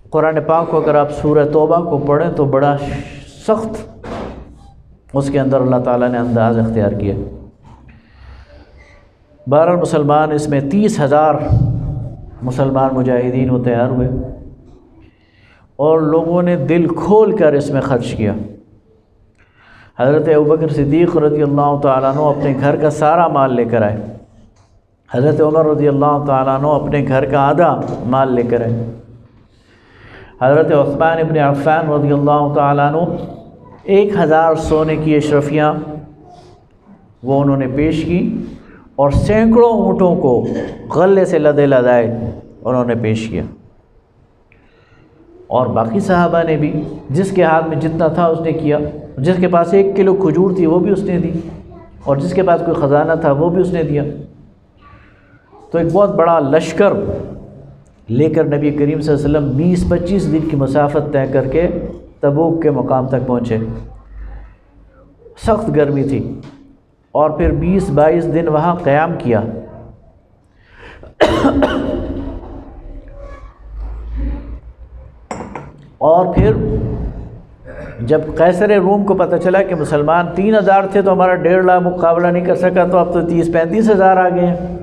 قرآن پاک کو اگر آپ سورہ توبہ کو پڑھیں تو بڑا سخت اس کے اندر اللہ تعالیٰ نے انداز اختیار کیا۔ 12 مسلمان، اس میں 30,000 مسلمان مجاہدین وہ تیار ہوئے اور لوگوں نے دل کھول کر اس میں خرچ کیا۔ حضرت ابوبکر صدیق رضی اللہ تعالیٰ عنہ اپنے گھر کا سارا مال لے کر آئے، حضرت عمر رضی اللہ تعالیٰ عنہ اپنے گھر کا آدھا مال لے کر آئے، حضرت عثمان ابن عفان رضی اللہ تعالیٰ عنہ 1000 سونے کی اشرفیاں وہ انہوں نے پیش کی، اور سینکڑوں اونٹوں کو غلے سے لدے لدائے انہوں نے پیش کیا۔ اور باقی صحابہ نے بھی جس کے ہاتھ میں جتنا تھا اس نے کیا، جس کے پاس 1 کلو کھجور تھی وہ بھی اس نے دی، اور جس کے پاس کوئی خزانہ تھا وہ بھی اس نے دیا۔ تو ایک بہت بڑا لشکر لے کر نبی کریم صلی اللہ علیہ وسلم 20-25 دن کی مسافت طے کر کے تبوک کے مقام تک پہنچے۔ سخت گرمی تھی، اور پھر 20-22 دن وہاں قیام کیا۔ اور پھر جب قیصر روم کو پتہ چلا کہ مسلمان 3000 تھے تو ہمارا 1.5 لاکھ مقابلہ نہیں کر سکا، تو اب تو 30-35 ہزار آ گئے ہیں،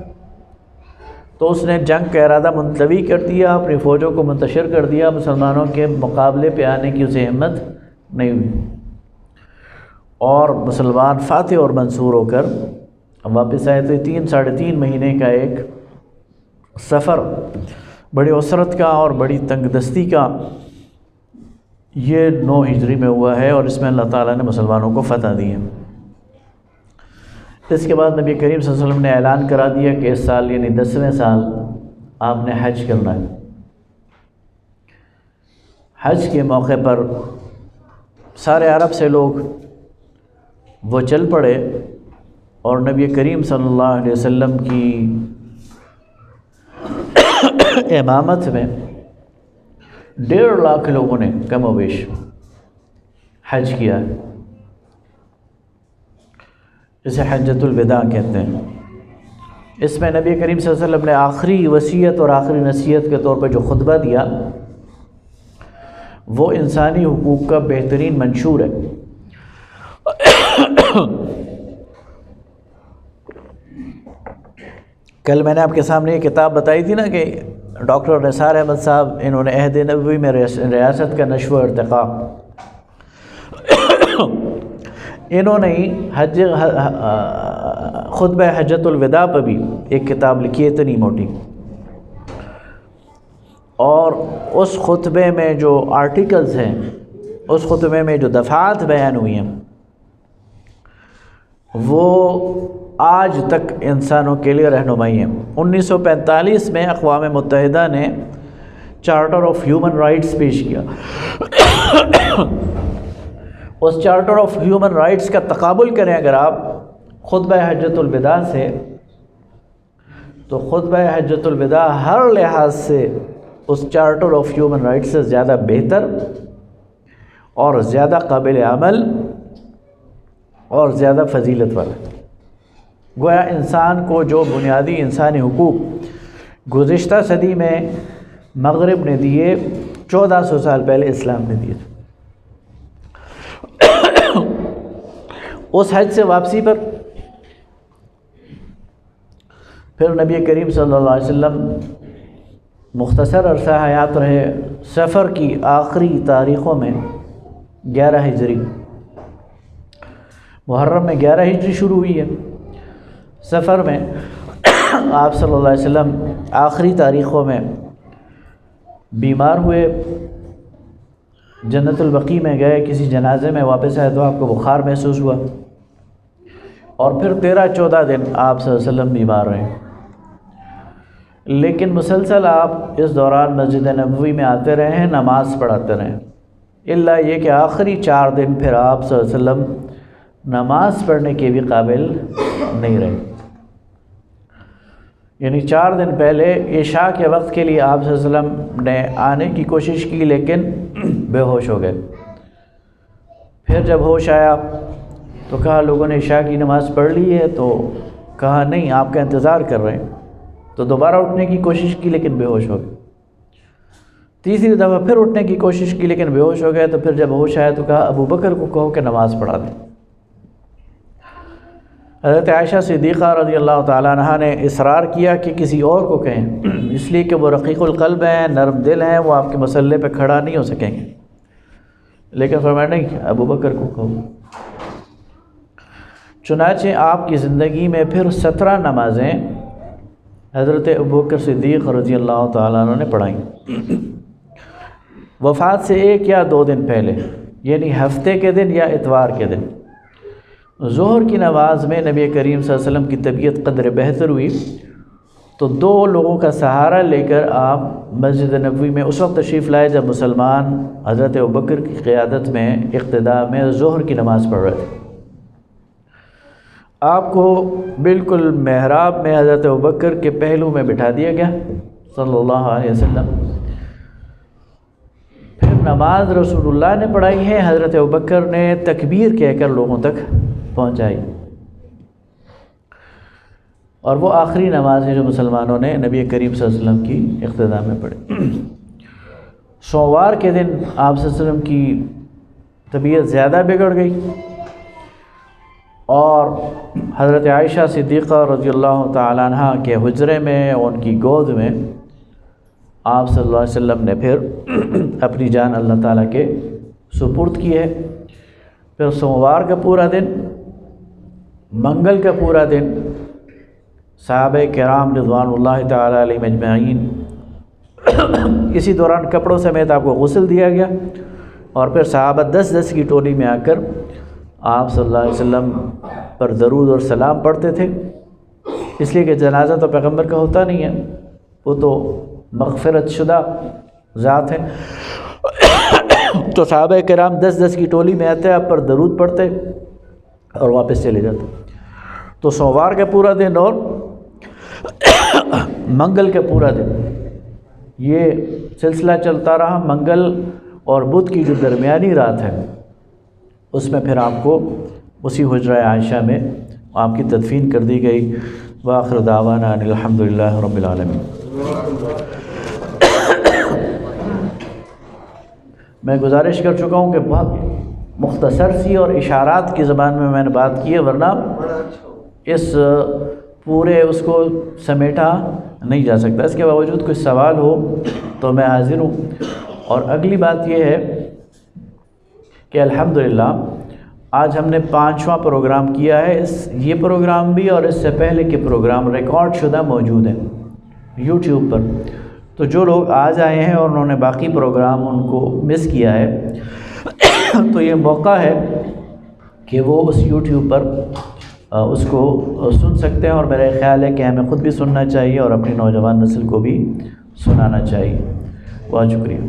تو اس نے جنگ کا ارادہ ملتوی کر دیا، اپنی فوجوں کو منتشر کر دیا، مسلمانوں کے مقابلے پہ آنے کی اسے ہمت نہیں ہوئی، اور مسلمان فاتح اور منصور ہو کر واپس آئے۔ تو 3-3.5 مہینے کا ایک سفر بڑی عسرت کا اور بڑی تنگ دستی کا یہ 9 ہجری میں ہوا ہے، اور اس میں اللہ تعالیٰ نے مسلمانوں کو فتح دی ہے۔ اس کے بعد نبی کریم صلی اللہ علیہ وسلم نے اعلان کرا دیا کہ اس سال یعنی 10ویں سال آپ نے حج کرنا ہے۔ حج کے موقع پر سارے عرب سے لوگ وہ چل پڑے، اور نبی کریم صلی اللہ علیہ وسلم کی امامت میں 1.5 لاکھ لوگوں نے کم و بیش حج کیا ہے، اسے حجۃ الوداع کہتے ہیں۔ اس میں نبی کریم صلی اللہ علیہ وسلم نے آخری وصیت اور آخری نصیحت کے طور پہ جو خطبہ دیا وہ انسانی حقوق کا بہترین منشور ہے۔ کل میں نے آپ کے سامنے یہ کتاب بتائی تھی نا کہ ڈاکٹر نثار احمد صاحب انہوں نے عہد نبوی میں ریاست کا نشو و ارتقاء، انہوں نے ہی خطبہ حجۃ الوداع پہ بھی ایک کتاب لکھی ہے اتنی موٹی، اور اس خطبے میں جو آرٹیکلز ہیں، اس خطبے میں جو دفعات بیان ہوئی ہیں، وہ آج تک انسانوں کے لیے رہنمائی ہیں۔ 1945 میں اقوام متحدہ نے چارٹر آف ہیومن رائٹس پیش کیا۔ اس چارٹر آف ہیومن رائٹس کا تقابل کریں اگر آپ خطبہ حجۃ الوداع سے، تو خطبہ حجۃ الوداع ہر لحاظ سے اس چارٹر آف ہیومن رائٹس سے زیادہ بہتر اور زیادہ قابل عمل اور زیادہ فضیلت والا. گویا انسان کو جو بنیادی انسانی حقوق گزشتہ صدی میں مغرب نے دیے، 1400 سال پہلے اسلام نے دیے. اس حج سے واپسی پر پھر نبی کریم صلی اللہ علیہ وسلم مختصر عرصہ حیات رہے. سفر کی آخری تاریخوں میں 11 ہجری، محرم میں 11 ہجری شروع ہوئی ہے. سفر میں آپ صلی اللہ علیہ وسلم آخری تاریخوں میں بیمار ہوئے، جنت البقیع میں گئے، کسی جنازے میں واپس آئے تو آپ کو بخار محسوس ہوا، اور پھر 13-14 دن آپ صلی اللہ علیہ وسلم بیمار رہے. لیکن مسلسل آپ اس دوران مسجد نبوی میں آتے رہے ہیں، نماز پڑھاتے رہے، الا یہ کہ آخری 4 دن پھر آپ صلی اللہ علیہ وسلم نماز پڑھنے کے بھی قابل نہیں رہے. یعنی 4 دن پہلے عشاء کے وقت کے لیے آپ صلی اللہ علیہ وسلم نے آنے کی کوشش کی لیکن بے ہوش ہو گئے. پھر جب ہوش آیا تو کہا لوگوں نے عشاء کی نماز پڑھ لی ہے، تو کہا نہیں، آپ کا انتظار کر رہے ہیں. تو دوبارہ اٹھنے کی کوشش کی لیکن بے ہوش ہو گئے. تیسری دفعہ پھر اٹھنے کی کوشش کی لیکن بے ہوش ہو گئے. تو پھر جب ہوش آیا تو کہا ابو بکر کو کہو کہ نماز پڑھا دیں. حضرت عائشہ صدیقہ رضی اللہ تعالیٰ عنہ نے اصرار کیا کہ کسی اور کو کہیں، اس لیے کہ وہ رقیق القلب ہیں، نرم دل ہیں، وہ آپ کے مسئلے پہ کھڑا نہیں ہو سکیں گے. لیکن فرمایا نہیں، ابو بکر کو کہو. چنانچہ آپ کی زندگی میں پھر 17 نمازیں حضرت ابو بکر صدیق رضی اللہ تعالیٰ عنہ نے پڑھائیں. وفات سے 1 یا 2 دن پہلے، یعنی ہفتے کے دن یا اتوار کے دن، ظہر کی نماز میں نبی کریم صلی اللہ علیہ وسلم کی طبیعت قدر بہتر ہوئی تو 2 لوگوں کا سہارا لے کر آپ مسجد نبوی میں اس وقت تشریف لائے جب مسلمان حضرت ابوبکر کی قیادت میں اقتداء میں ظہر کی نماز پڑھ رہے تھے. آپ کو بالکل محراب میں حضرت ابوبکر کے پہلو میں بٹھا دیا گیا صلی اللہ علیہ وسلم. پھر نماز رسول اللہ نے پڑھائی ہے، حضرت ابوبکر نے تکبیر کہہ کر لوگوں تک پہنچائی، اور وہ آخری نماز ہے جو مسلمانوں نے نبی کریم صلی اللہ علیہ وسلم کی اقتداء میں پڑھی. سوموار کے دن آپ صلی اللہ علیہ وسلم کی طبیعت زیادہ بگڑ گئی، اور حضرت عائشہ صدیقہ رضی اللہ تعالیٰ عنہ کے حجرے میں، ان کی گود میں آپ صلی اللہ علیہ وسلم نے پھر اپنی جان اللہ تعالیٰ کے سپرد کی ہے. پھر سوموار کا پورا دن، منگل کا پورا دن صحابہ کرام رضوان اللہ تعالیٰ علیہم اجمعین، اسی دوران کپڑوں سمیت آپ کو غسل دیا گیا، اور پھر صحابہ 10-10 کی ٹولی میں آ کر آپ صلی اللہ علیہ وسلم پر درود اور سلام پڑھتے تھے. اس لیے کہ جنازہ تو پیغمبر کا ہوتا نہیں ہے، وہ تو مغفرت شدہ ذات ہے. تو صحابہ کرام 10-10 کی ٹولی میں آتے، آپ پر درود پڑھتے اور واپس چلے جاتے. تو سوموار کا پورا دن اور منگل کا پورا دن یہ سلسلہ چلتا رہا. منگل اور بدھ کی جو درمیانی رات ہے اس میں پھر آپ کو اسی حجرہ عائشہ میں آپ کی تدفین کر دی گئی. وآخر دعوانا ان الحمدللہ رب العالمین. میں گزارش کر چکا ہوں کہ بہت مختصر سی اور اشارات کی زبان میں نے بات کی ہے، ورنہ اس پورے اس کو سمیٹا نہیں جا سکتا. اس کے باوجود کوئی سوال ہو تو میں حاضر ہوں. اور اگلی بات یہ ہے کہ الحمدللہ آج ہم نے 5واں پروگرام کیا ہے. یہ پروگرام بھی اور اس سے پہلے کے پروگرام ریکارڈ شدہ موجود ہیں یوٹیوب پر. تو جو لوگ آج آئے ہیں اور انہوں نے باقی پروگرام ان کو مس کیا ہے تو یہ موقع ہے کہ وہ اس یوٹیوب پر اس کو سن سکتے ہیں. اور میرا خیال ہے کہ ہمیں خود بھی سننا چاہیے اور اپنی نوجوان نسل کو بھی سنانا چاہیے. بہت شکریہ.